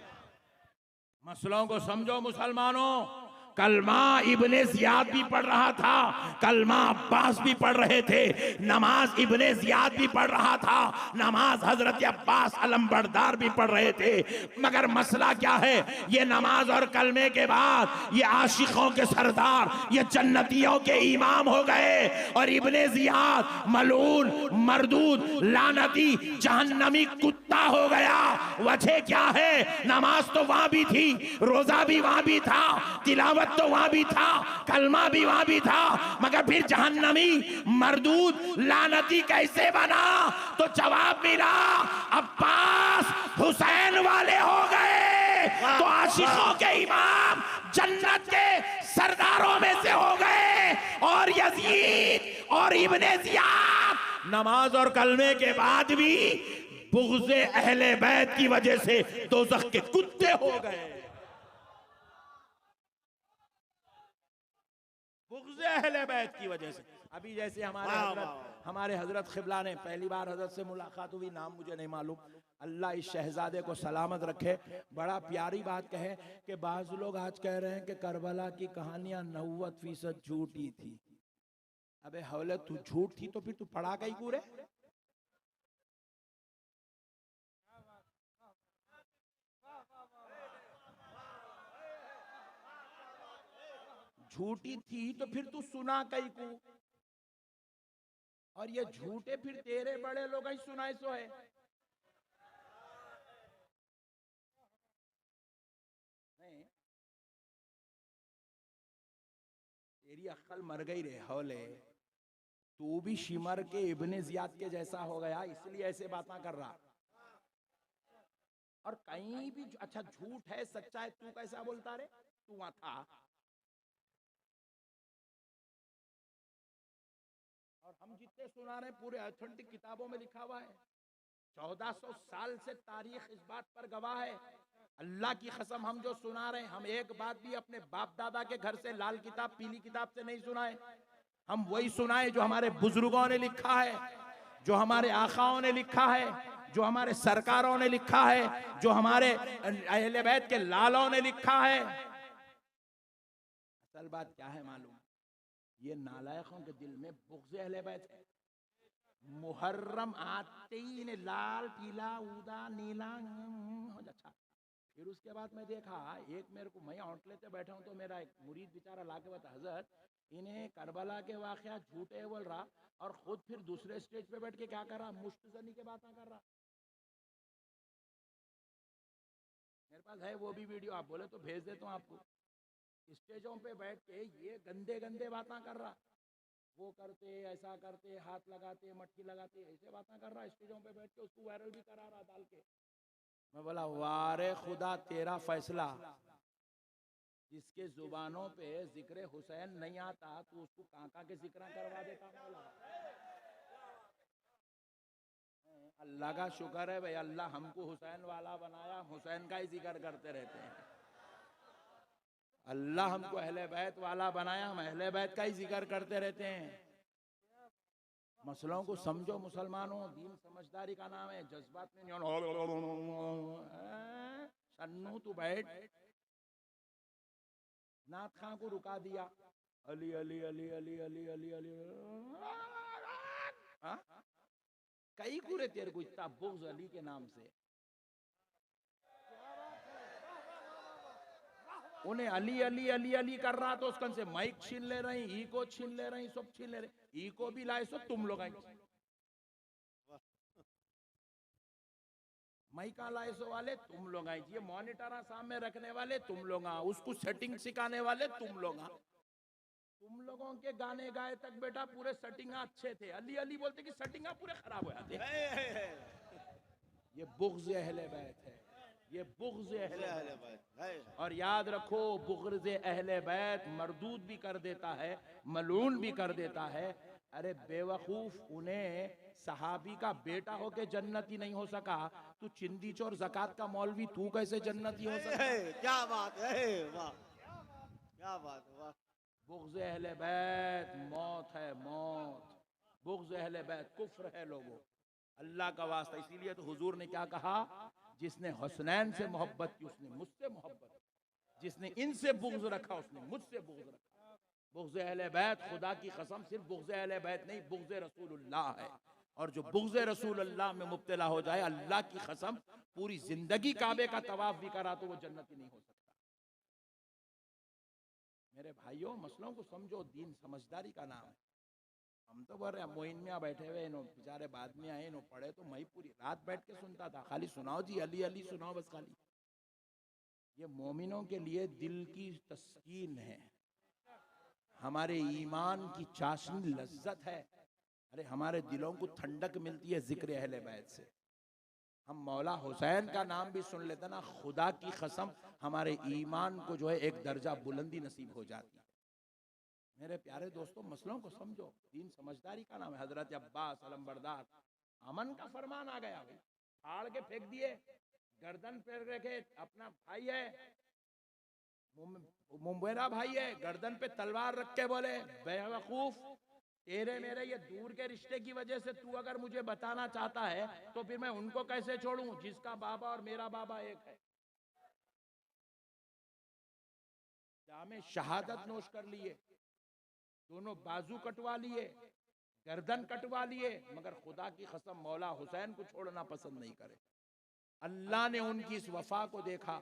Speaker 1: मसलों को समझो मुसलमानों। कलमा इब्ने जियाद भी पढ़ रहा था, कलमा अब्बास भी पढ़ रहे थे, नमाज इब्ने जियाद भी पढ़ रहा था, नमाज हजरत अब्बास अलमबरदार भी पढ़ रहे थे। मगर मसला क्या है, ये नमाज और कलमे के बाद ये आशिकों के सरदार, ये जन्नतियों के इमाम हो गए, और इब्ने जियाद मलून, मरदूद, लानती, जहन्नमी कुत्ता हो गया। वजह क्या है? नमाज तो वहां भी थी, रोजा भी वहां भी था, तिलावत तो वहां भी था, कलमा भी वहां भी था, मगर फिर जहन्नमी, मरदूद, लानती कैसे बना? तो जवाब मिला, अब्बास हुसैन वाले हो गए, तो आशिकों के इमाम जन्नत के सरदारों में से हो गए। और यजीद और इब्ने जियाद नमाज और कलमे के बाद भी बुग़्ज़े अहले बैत की वजह से दोज़ख के कुत्ते हो गए। बुग़्ज़े अहले बैत की वजह से। अभी जैसे हमारे हजरत क़िबला ने पहली बार हजरत से मुलाकात हुई, नाम मुझे नहीं मालूम, अल्लाह इस शहजादे को सलामत रखे। बड़ा प्यारी बात कहे कि बाज़ लोग आज कह रहे हैं कि करबला की कहानियां 90% झूठी थी। अबे हौले, तू झूठ थी तो फिर तू पढ़ा कहीं पूरे? झूठी थी तो फिर तू सुना कई को, और ये झूठे फिर तेरे बड़े लोग ही सुनाए सो है। नहीं, तेरी अक्ल मर गई रे हौले, तू भी शिमर के इब्ने जियाद के जैसा हो गया, इसलिए ऐसे बातें कर रहा। और कहीं भी अच्छा झूठ है सच्चा है तू कैसा बोलता रे? तू वहां था। और हम जितने सुना रहे पूरे ऑथेंटिक किताबों में लिखा हुआ है। 1400 साल से तारीख इस बात पर गवाह है। अल्लाह की कसम, हम जो सुना रहे हैं, हम एक बात भी अपने बाप दादा के घर से लाल किताब पीली किताब से नहीं सुनाए। हम वही सुनाए जो हमारे बुजुर्गों ने लिखा है, जो हमारे आकाओं ने लिखा है, जो हमारे सरकारों ने लिखा है, जो हमारे अहले बैत के लालों ने लिखा है। असल बात क्या है मालूम? ये नालायकों के दिल में बुग़्ज़ अहले बैत है। मुहर्रम आते ही ने लाल पीला ऊदा नीला अच्छा। फिर उसके बाद मैं देखा, एक मेरे को, मैं होटले पे बैठा हूँ तो मेरा एक मुरीद बेचारा लाके बता, हजरत इन्हें करबला के वाक़या झूठे बोल रहा, और खुद फिर दूसरे स्टेज पे बैठ के क्या कर रहा, मुश्तजनी के बातें कर रहा। मेरे पास है वो भी वीडियो, आप बोले तो भेज देता हूँ आपको। स्टेजों पे बैठ के ये गंदे गंदे बातें कर रहा, वो करते ऐसा करते, हाथ लगाते, मट्टी लगाते, ऐसे बातें कर रहा स्टेजों पे बैठ के। उसको वायरल भी करा रहा डाल के। मैं बोला वारे खुदा तेरा फैसला, जिसके जुबानों पे जिक्र हुसैन नहीं आता तो उसको काका के जिक्र करवा देता। बोला अल्लाह का शुक्र है भाई, अल्लाह हमको हुसैन वाला बनाया, हुसैन का ही जिक्र करते रहते हैं। अल्लाह हमको अहले बैत वाला बनाया, हम अहले बैत का ही जिक्र करते रहते हैं। मसलों को समझो मुसलमानों, दीन समझदारी का नाम है, जज्बात में नहीं। सन्नू तू बैठ, नाथ खां को रुका दिया, अली अली अली अली अली अली अली, कई पूरे तेरे को इतना बुग़्ज़ अली के नाम से। उन्हें अली अली अली अली कर रहा तो उसकन से माइक छीन ले रही, ईको छीन ले रही, सब छीन ले रही। ईको भी लाए सो तुम लोग, माइका लाए सो वाले तुम लोग, ये मॉनिटर सामने रखने वाले तुम लोग, उसको सेटिंग सिखाने वाले तुम लोग। तुम लोगों के गाने गाए तक बेटा पूरे सेटिंग अच्छे थे, अली अली बोलते कि सेटिंग पूरे खराब हो जाते। ये बुग़्ज़ अहले बैत है, ये बुग़्ज़ अहले बैत। और याद रखो, बुग़्ज़ अहले बैत मरदूद भी कर देता है, मलून भी कर देता है। अरे बेवकूफ, उन्हें सहाबी का बेटा होके जन्नती नहीं हो सका, तू चिंदी चोर ज़कात का मौलवी तू कैसे जन्नती हो सका?
Speaker 3: क्या बात है, वाह क्या बात है, वाह।
Speaker 1: बुग़्ज़ अहले बैत मौत है, मौत। बुग़्ज़ अहले बैत कुफ्र है लोगों, अल्लाह का वास्ता। इसीलिए तो हुजूर ने क्या कहा, जिसने हुसनैन से मोहब्बत की उसने मुझसे मोहब्बत की, जिसने इनसे बुग़्ज़ रखा उसने मुझसे बुग़्ज़ रखा। बुग़्ज़ अहले बैत खुदा की कसम सिर्फ बुग़्ज़ अहले बैत नहीं, बुग़्ज़ रसूलुल्लाह है। और जो बुग़्ज़ रसूलुल्लाह में मुब्तला हो जाए, अल्लाह की कसम पूरी जिंदगी काबे का तवाफ भी करा तो वो जन्नती नहीं हो सकता। मेरे भाइयों, मसलों को समझो, दीन समझदारी का नाम है। हम तो बोल रहे हैं मोइन में बैठे हुए इन्हों बेचारे बाद में आए, इन्हों पढ़े तो मैं पूरी रात बैठ के सुनता था, खाली सुनाओ जी, अली अली सुनाओ बस खाली। ये मोमिनों के लिए दिल की तस्कीन है, हमारे ईमान की चाशनी लज्जत है। अरे हमारे दिलों को ठंडक मिलती है जिक्र अहले बैत से। हम मौला हुसैन का नाम भी सुन लेते ना, खुदा की कसम हमारे ईमान को जो है एक दर्जा बुलंदी नसीब हो जाती है। मेरे प्यारे दोस्तों, मसलों को समझो, दीन समझदारी का नाम है। हजरत अब्बास अलमबरदार, अमन का फरमान आ गया भाई, फाड़ के फेंक दिए, गर्दन पे रखे, अपना भाई है, मुंबेरा भाई है, गर्दन पे तलवार रख के बोले, बेवकूफ, तेरे मेरे ये दूर के रिश्ते की वजह से तू अगर मुझे बताना चाहता है तो फिर मैं उनको कैसे छोड़ूं जिसका बाबा और मेरा बाबा एक है। जामे शहादत नोश कर लिए, दोनों बाजू कटवा लिए, गर्दन कटवा लिए, मगर खुदा की कसम मौला हुसैन को छोड़ना पसंद नहीं करे। अल्लाह ने उनकी इस वफा को देखा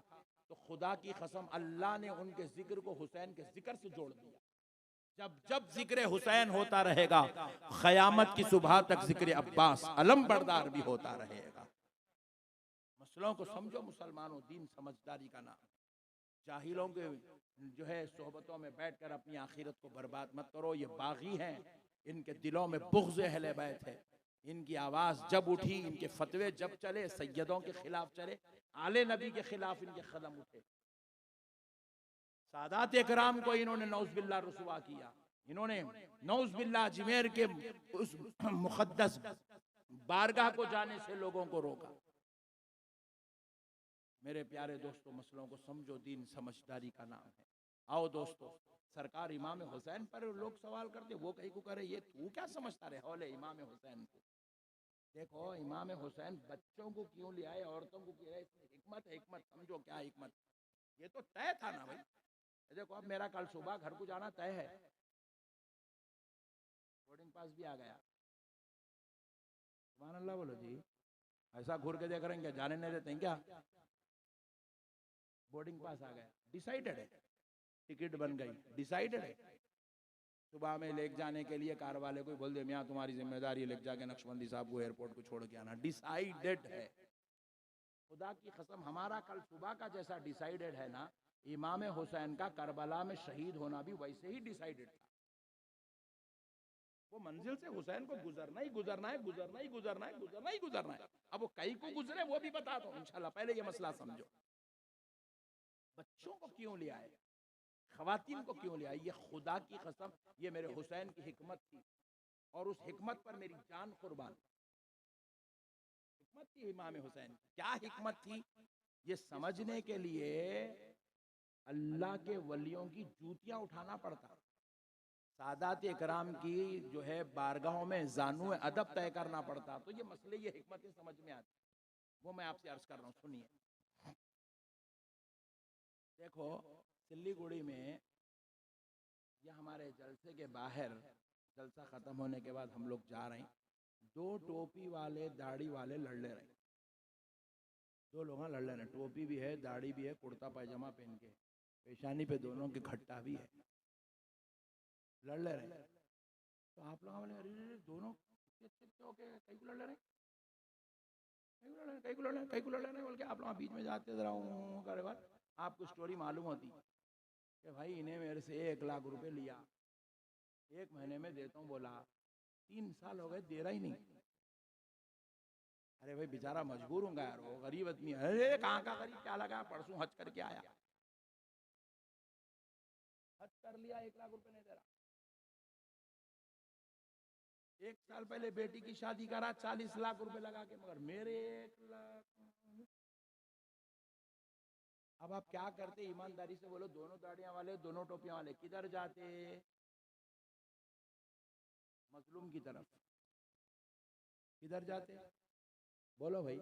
Speaker 1: तो खुदा की कसम अल्लाह ने उनके जिक्र को हुसैन के जिक्र से जोड़ दिया। जब जब जिक्र हुसैन होता रहेगा, क़यामत की सुबह तक जिक्र अब्बास अलमबरदार भी होता रहेगा। मसलों को समझो मुसलमानों, दीन समझदारी का नाम। जाहिलों के जो है सोहबतों में बैठकर अपनी आखिरत को बर्बाद मत करो। ये बागी हैं, इनके दिलों में बुग़्ज़ अहले बैत है। इनकी आवाज़ जब उठी, इनके फतवे जब चले, सैयदों के खिलाफ चले, आले नबी के खिलाफ इनके कदम उठे, सादात इकराम को इन्होंने नौज़ बिल्लाह रुसवा किया, इन्होंने नौज़ बिल्लाह अजमेर के उस मुक़द्दस बारगाह को जाने से लोगों को रोका। मेरे प्यारे दोस्तों, मसलों को समझो, दीन समझदारी का नाम है। आओ दोस्तों, सरकार इमाम हुसैन पर लोग सवाल करते, वो कहीं को करे, ये तू क्या समझता रहे हौले इमाम हुसैन को। देखो, इमाम हुसैन बच्चों को क्यों ले आए, औरतों को क्यों, इसमें हिकमत है। हिकमत समझो क्या हिकमत, ये तो तय था ना भाई। देखो, अब मेरा कल सुबह घर को जाना तय है, बोर्डिंग पास भी आ गया। सुभान अल्लाह बोलो जी, ऐसा घूर के देख रहे हैं क्या, जाने नहीं देते हैं क्या। बोर्डिंग पास आ गया, डिसाइडेड है, टिकट बन गई, डिसाइडेड है। सुबह में लेके जाने के लिए कार वाले को बोल दे, मियाँ तुम्हारी जिम्मेदारी, लेके जाके नक्शबंदी साहब को एयरपोर्ट को छोड़ के आना, डिसाइडेड है। खुदा की कसम हमारा कल सुबह का जैसा डिसाइडेड है ना, इमाम हुसैन का करबला में शहीद होना भी वैसे ही डिसाइडेड था। वो मंजिल से हुसैन को गुजरना ही गुजरना है, गुजरना ही गुजरना है, गुजरना ही गुजरना है। अब वो कई को गुजरे वो भी बता दो इंशाल्लाह। पहले ये मसला समझो, बच्चों को क्यों ले आए, खवातीन को क्यों ले आए, ये खुदा की कसम ये मेरे हुसैन की हिकमत थी, और उस हिकमत पर मेरी जान कुर्बान। हिकमत थी इमाम हुसैन की, क्या हिकमत थी, ये समझने के लिए अल्लाह के वलियों की जूतियां उठाना पड़ता, सादात इकराम की जो है बारगाहों में जानू अदब तय करना पड़ता। तो ये मसले, ये हिकमतें समझ में आती, वो मैं आपसे अर्ज कर रहा हूँ, सुनिए। देखो, सिल्लीगुड़ी में या हमारे जलसे के बाहर, जलसा खत्म होने के बाद हम लोग जा रहे हैं, दो टोपी वाले दाढ़ी वाले लड़ ले रहे हैं, दो लोग लड़ ले रहे हैं, टोपी भी है, दाढ़ी भी है, कुर्ता पैजामा पहन के, पेशानी पे दोनों के घट्टा भी है, लड़ ले रहे हैं। तो आप लोग बोले, अरे दोनों कहीं को लड़ ले रहे हैं, कहीं को लड़ ले, कहीं को लड़ ले रहे, बोल के आप लोग बीच में जाते जरा हूँ करे बात। आपको स्टोरी मालूम होती कि भाई इन्हें मेरे से 1 लाख रुपए लिया, 1 महीने में देता हूँ बोला, 3 साल हो गए दे रहा ही नहीं। अरे भाई बेचारा मजबूर हूँ यार, वो गरीब आदमी है। अरे कहाँ का गरीब, क्या लगा, परसों हज करके आया, हज कर लिया, 1 लाख रुपए नहीं दे रहा। 1 साल पहले बेटी की शादी करा, 40 लाख रुपए लगा के, मगर मेरे 1 लाख। अब आप क्या करते, ईमानदारी से बोलो, दोनों दाढ़ियां वाले, दोनों टोपियां वाले किधर जाते, मजलूम की तरफ, किधर जाते, बोलो भाई।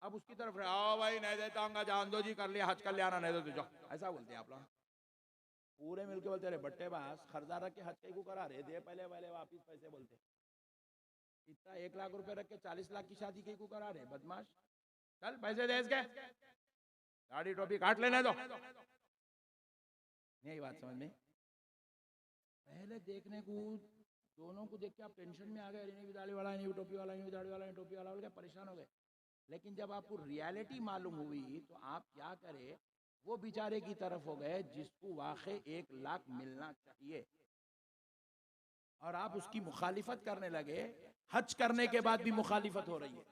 Speaker 1: अब उसकी तरफ आओ भाई नहीं देता हूँ, जान दो जी, कर लिया हज कर लिया ना, नहीं दो तो जाओ, ऐसा बोलते हैं आप लोग। पूरे मिलके बोलते रहे बट्टे बास, खर्चा रख के हज कहीं को करा रहे, दे पहले पहले वापिस पैसे बोलते। इतना 1 लाख रुपए रख के 40 लाख की शादी कहीं को करा रहे, बदमाश। चल पैसे दे इसके, दाढ़ी टोपी काट लेने दो। नहीं बात समझ में? पहले देखने को दोनों को देख के आप टेंशन में आ गए, नहीं भी दाढ़ी वाला, नहीं भी टोपी वाला, नहीं भी दाढ़ी वाला, नहीं टोपी वाला, बोल के परेशान हो गए। लेकिन जब आपको रियलिटी मालूम हुई तो आप क्या करे, वो बेचारे की तरफ हो गए जिसको वाकई 1 लाख मिलना चाहिए, और आप उसकी मुखालिफत करने लगे। हज करने के बाद भी मुखालिफत हो रही है।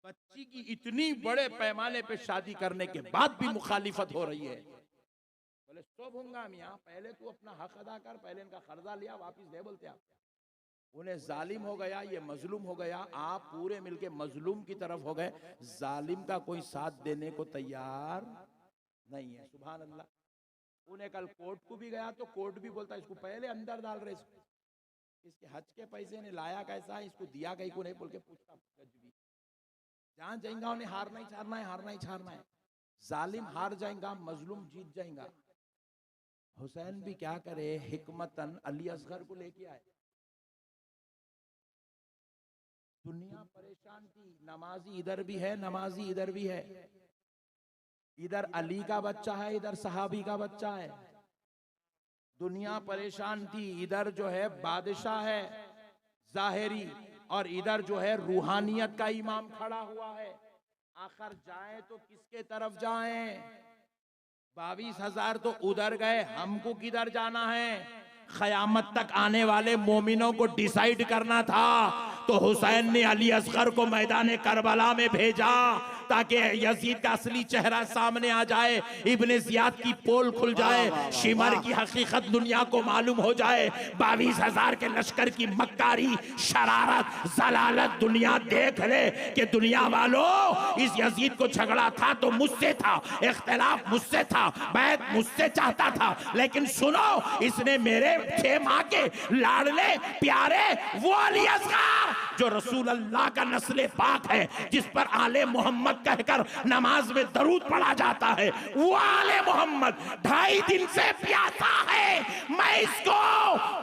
Speaker 1: बच्ची की इतनी बड़े पैमाने पे शादी करने के बाद भी मुखालिफत हो रही है। बोले सोभूंगा मियाँ, पहले तू अपना हक अदा कर, पहले इनका कर्जा लिया वापिस दे, बोलते आप। उन्हें जालिम हो गया, ये मजलूम हो गया, आप पूरे मिलके मजलूम की तरफ हो गए। जालिम का कोई साथ देने को तैयार नहीं है। सुभान अल्लाह। उन्हें कल कोर्ट को भी गया तो कोर्ट भी बोलता इसको पहले अंदर डाल रहे, इसके हज के पैसे ने लाया कैसा है, इसको दिया कहीं को नहीं, बोल के पूछता। जहां जाएंगा उन्हें हारना ही छाड़ना है, हारना ही छाड़ना है। जालिम हार जाएगा, मजलूम जीत जाएगा। हुसैन भी क्या करे, हिकमतन अली असगर को लेके आए। दुनिया परेशान थी, नमाजी इधर भी है, नमाजी इधर भी है, इधर अली का बच्चा है, इधर सहाबी का बच्चा है। दुनिया परेशान थी, इधर जो है बादशाह है जाहिरी, और इधर जो है रूहानियत का इमाम खड़ा हुआ है। आखिर जाए तो किसके तरफ जाएं? 22,000 तो उधर गए, हमको किधर जाना है? क़यामत तक आने वाले मोमिनों को डिसाइड करना था, तो हुसैन ने अली असगर को मैदान करबला में भेजा ताकि यजीद का असली चेहरा सामने आ जाए, इब्ने जियाद की पोल खुल जाए, शिमर की हकीकत दुनिया को मालूम हो जाए। 22,000 के लश्कर की मक्कारी, शरारत, जलालत दुनिया देख ले कि दुनिया वालों, इस यजीद को झगड़ा था तो मुझसे था, इख्तिलाफ मुझसे था, बैत मुझसे चाहता था, लेकिन सुनो, इसने मेरे 6 माह के लाडले प्यारे वो अली असगर जो रसूल अल्लाह का नस्ल पाक है, जिस पर आले मोहम्मद कहकर नमाज में दरूद पढ़ा जाता है, वो आले मोहम्मद 2.5 दिन से प्यासा है। मैं इसको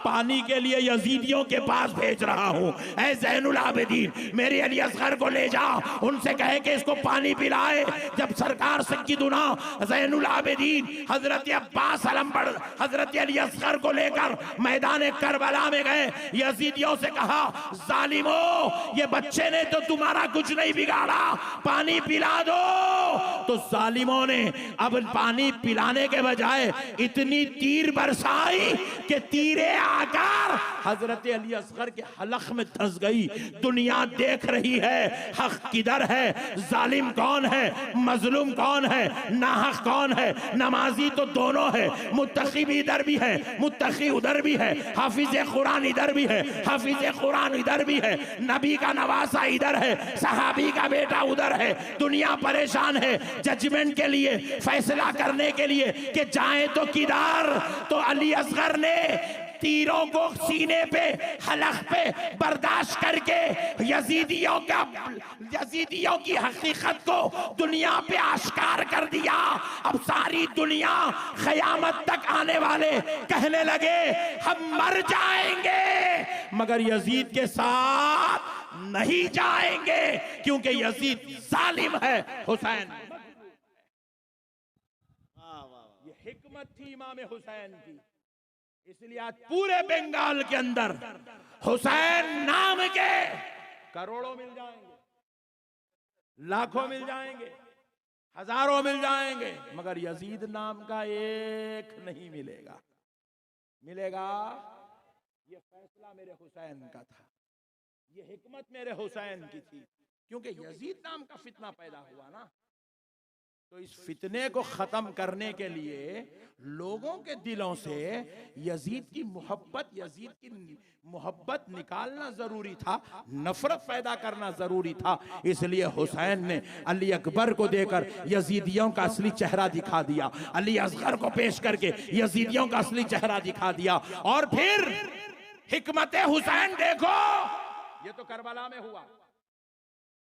Speaker 1: पानी के लिए यजीदियों के पास भेज रहा हूँ। ऐ ज़ैनुल आबिदीन, मेरे अली असगर को ले जाओ, उनसे कहे कि इसको पानी पिलाए। जब सरकार सज्जिदुना ज़ैनुल आबिदीन हजरत अब्बास अलमबर हजरत अली असगर को लेकर मैदान करबला में गए, यजीदियों से कहा, जालिमो, ये बच्चे ने तो तुम्हारा कुछ नहीं बिगाड़ा, पानी पिला दो। तो जालिमों ने अब पानी पिलाने के बजाय इतनी तीर बरसाई कि तीरे आकर हजरत अली असगर के हलक में धंस गई। दुनिया देख रही है हक किधर है, जालिम कौन है, मजलूम कौन है, नाहक कौन है। नमाजी तो दोनों है, मुत्तकी भी इधर भी है, मुत्तकी उधर भी है, हाफिज कुरान इधर भी है, हाफिज कुरान इधर भी है, नबी का नवासा इधर है, सहाबी का बेटा उधर है। दुनिया परेशान है जजमेंट के लिए, फैसला करने के लिए कि जाए तो किधर। तो अली असगर ने तीरों को सीने पे, हलक पे बर्दाश्त करके यजीदियों की हकीकत को दुनिया पे आश्कार कर दिया। अब सारी दुनिया क़यामत तक आने वाले कहने लगे हम मर जाएंगे मगर यजीद के साथ नहीं जाएंगे, क्योंकि यजीद जालिम है। हुसैन, ये हिकमत थी इमाम हुसैन की। इसलिए आज पूरे बंगाल के अंदर हुसैन नाम के करोड़ों मिल जाएंगे, लाखों मिल जाएंगे, हजारों मिल जाएंगे, मगर यजीद नाम का एक नहीं मिलेगा। मिलेगा। ये फैसला मेरे हुसैन का था, ये हिकमत मेरे हुसैन की थी, क्योंकि यजीद नाम का फितना पैदा हुआ ना। तो इस फितने को खत्म करने के लिए लोगों के दिलों से यजीद की मोहब्बत निकालना जरूरी था, नफरत पैदा करना जरूरी था। इसलिए हुसैन ने अली अकबर को देकर यजीदियों का असली चेहरा दिखा दिया, अली असगर को पेश करके यजीदियों का असली चेहरा दिखा दिया। और फिर हिकमत हुसैन देखो, ये तो करबला में हुआ।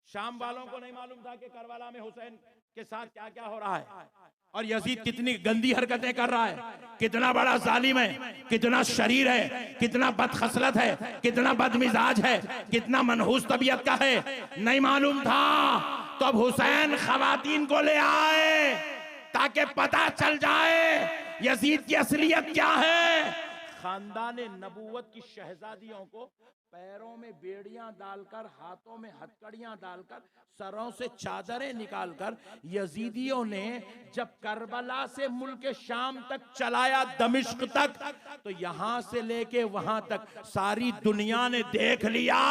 Speaker 1: शाम वालों को नहीं मालूम था कि करबला में हुसैन के साथ क्या क्या हो रहा है, और यजीद कितनी गंदी हरकतें कर रहा है, कितना बड़ा जालिम है, कितना शरीर है, कितना बदखसलत है, कितना बदमिजाज है, कितना मनहूस तबीयत का है। नहीं मालूम था तो अब हुसैन खवातीन को ले आए ताकि पता चल जाए यजीद की असलियत क्या है। खानदान नबूवत की शहजादियों को पैरों में बेड़ियां डालकर, हाथों में हथकड़ियां डालकर, सरों से चादरें निकालकर यजीदियों ने जब करबला से मुल्क शाम तक चलाया, दमिश्क तक, तो यहां से लेके वहां तक सारी दुनिया ने देख लिया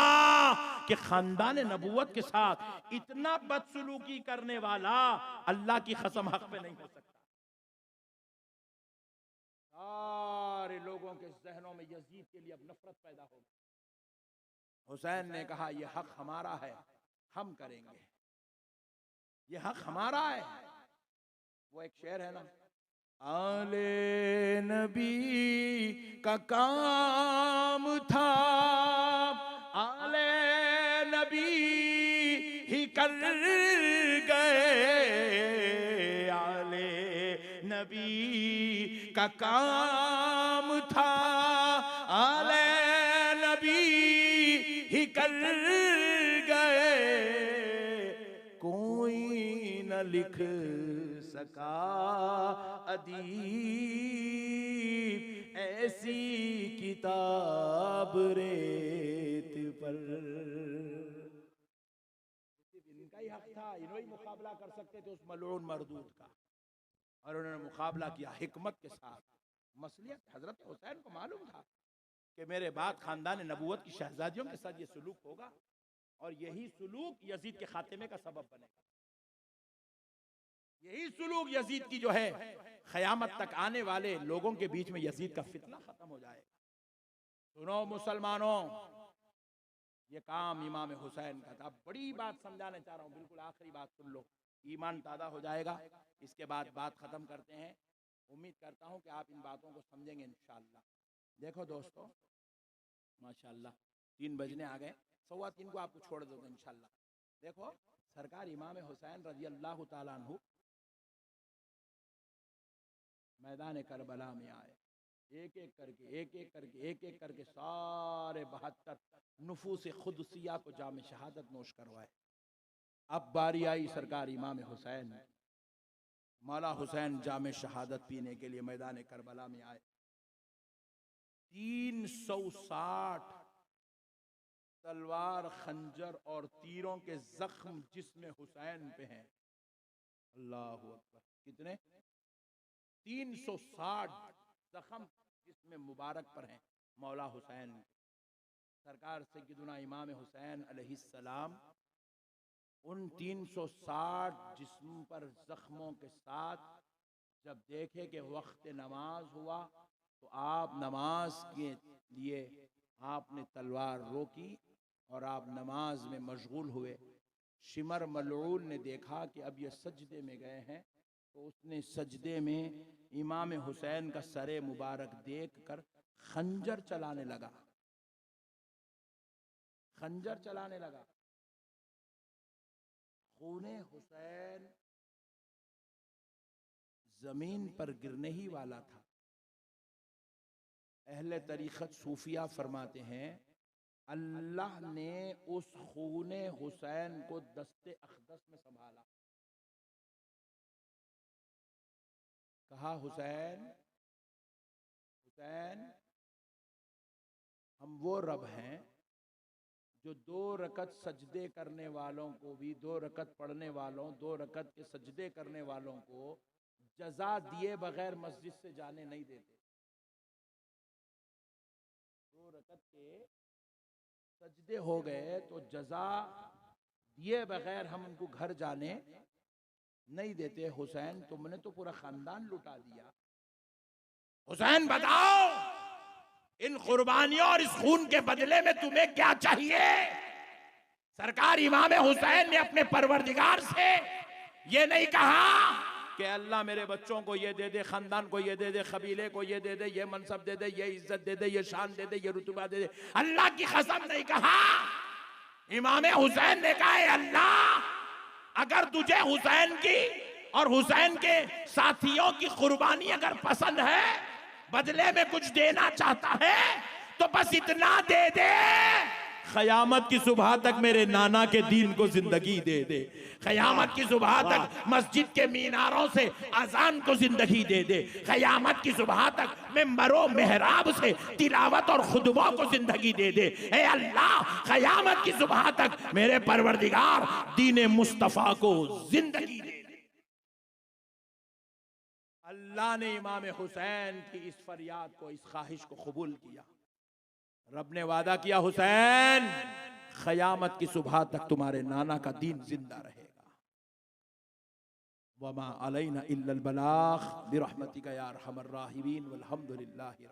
Speaker 1: कि खानदान नबूवत के साथ इतना बदसलूकी करने वाला अल्लाह की कसम हक पे नहीं हो सकता। सारे लोगों के जहनों में यजीद के लिए अब नफरत पैदा हो गई। हुसैन ने कहा यह हक हमारा है, हम करेंगे, यह हक हमारा है। वो एक शेर है ना, आले नबी का काम था, आले नबी ही कर गए, आले नबी का काम था, आले नबी ही कर गए, कोई न लिख सका अदीब ऐसी किताब रेत पर। इनका ही हक था, इन्होंने मुकाबला कर सकते थे उस मलून मरदूद का, और उन्होंने मुकाबला किया हिकमत के साथ। मसलियत हजरत हुसैन को मालूम था कि मेरे बाद खानदान नबूवत की शहजादियों के साथ ये सुलूक होगा, और यही सुलूक यजीद के खात्मे का सबब बनेगा। यही सुलूक यजीद की जो है क़यामत तक आने वाले लोगों के बीच में यजीद का फितना खत्म हो जाएगा। सुनो मुसलमानों, ये काम इमाम हुसैन का था। बड़ी बात समझाने चाह रहा हूं, बिल्कुल आखिरी बात सुन लो, ईमान ताज़ा हो जाएगा। इसके बाद बात खत्म करते हैं। उम्मीद करता हूं कि आप इन बातों को समझेंगे इंशाअल्लाह। देखो दोस्तों, माशाअल्लाह 3 बजने आ गए, 3:15 को आपको छोड़ दूंगा इंशाअल्लाह। देखो, सरकार इमाम हुसैन रज़ी अल्लाह ताला अन्हु मैदान करबला में आए, एक एक करके सारे 72 नुफूस खुदसिया को जाम शहादत नोश करवाए। अब बारी आई सरकार इमाम हुसैन, मौला हुसैन जाम शहादत पीने के लिए मैदान करबला में आए। 360 तलवार, खंजर और तीरों के जख्म जिस्म हुसैन पे हैं। अल्लाहु अकबर, कितने? 360 जख्म जिस्म मुबारक पर हैं मौला हुसैन। सरकार सय्यदुना इमाम हुसैन अलैहिस्सलाम उन 360 जिस्म पर जख्मों के साथ जब देखे कि वक्त नमाज हुआ, तो आप नमाज के लिए आपने तलवार रोकी और आप नमाज में मशगूल हुए। शिमर मलऊन ने देखा कि अब ये सजदे में गए हैं, तो उसने सजदे में इमाम हुसैन का सरे मुबारक देखकर खंजर चलाने लगा, खंजर चलाने लगा। खूने हुसैन जमीन पर गिरने ही वाला था। अहले तरीक़त सूफिया फरमाते हैं, अल्लाह ने उस खूने हुसैन को दस्ते अक़दस में संभाला। कहा, हुसैन हुसैन, हम वो रब हैं जो 2 रकत सजदे करने वालों को भी, 2 रकत पढ़ने वालों, 2 रकत के सजदे करने वालों को जजा दिए बगैर मस्जिद से जाने नहीं देते। 2 रकत के सजदे हो गए तो जजा दिए बगैर हम उनको घर जाने नहीं देते। हुसैन, तुमने तो पूरा खानदान लुटा दिया। हुसैन, बताओ इन कुर्बानियों और इस खून के बदले में तुम्हें क्या चाहिए? सरकार इमाम हुसैन ने अपने परवरदिगार से ये नहीं कहा कि अल्लाह मेरे बच्चों को ये दे दे, खानदान को ये दे दे, कबीले को ये दे दे, ये मनसब दे दे, ये इज्जत दे दे, ये शान दे दे, ये रुतबा दे दे। अल्लाह की कसम नहीं कहा इमाम हुसैन ने कहा, "ऐ अल्लाह, अगर तुझे हुसैन की और हुसैन के साथियों की कुर्बानी अगर पसंद है, बदले में कुछ देना चाहता है, तो बस इतना दे दे, क़यामत की सुबह तक मेरे नाना के दीन को जिंदगी दे दे, क़यामत की सुबह तक मस्जिद के मीनारों से अजान को जिंदगी दे दे, क़यामत की सुबह तक मिंबरों मेहराब से तिलावत और खुतबों को जिंदगी दे दे। ऐ अल्लाह, क़यामत की सुबह तक मेरे परवरदिगार दीन मुस्तफ़ा को जिंदगी दे दे। अल्लाह ने इमाम हुसैन की इस फरियाद को, इस ख्वाहिश को कबूल किया। रब ने वादा किया, हुसैन, क़यामत की सुबह तक तुम्हारे नाना का दीन जिंदा रहेगा। वमा अलैना इल्लल बलाग बिरहमतिका या अरहमर राहिमीन वल्हम्दुलिल्लाहि।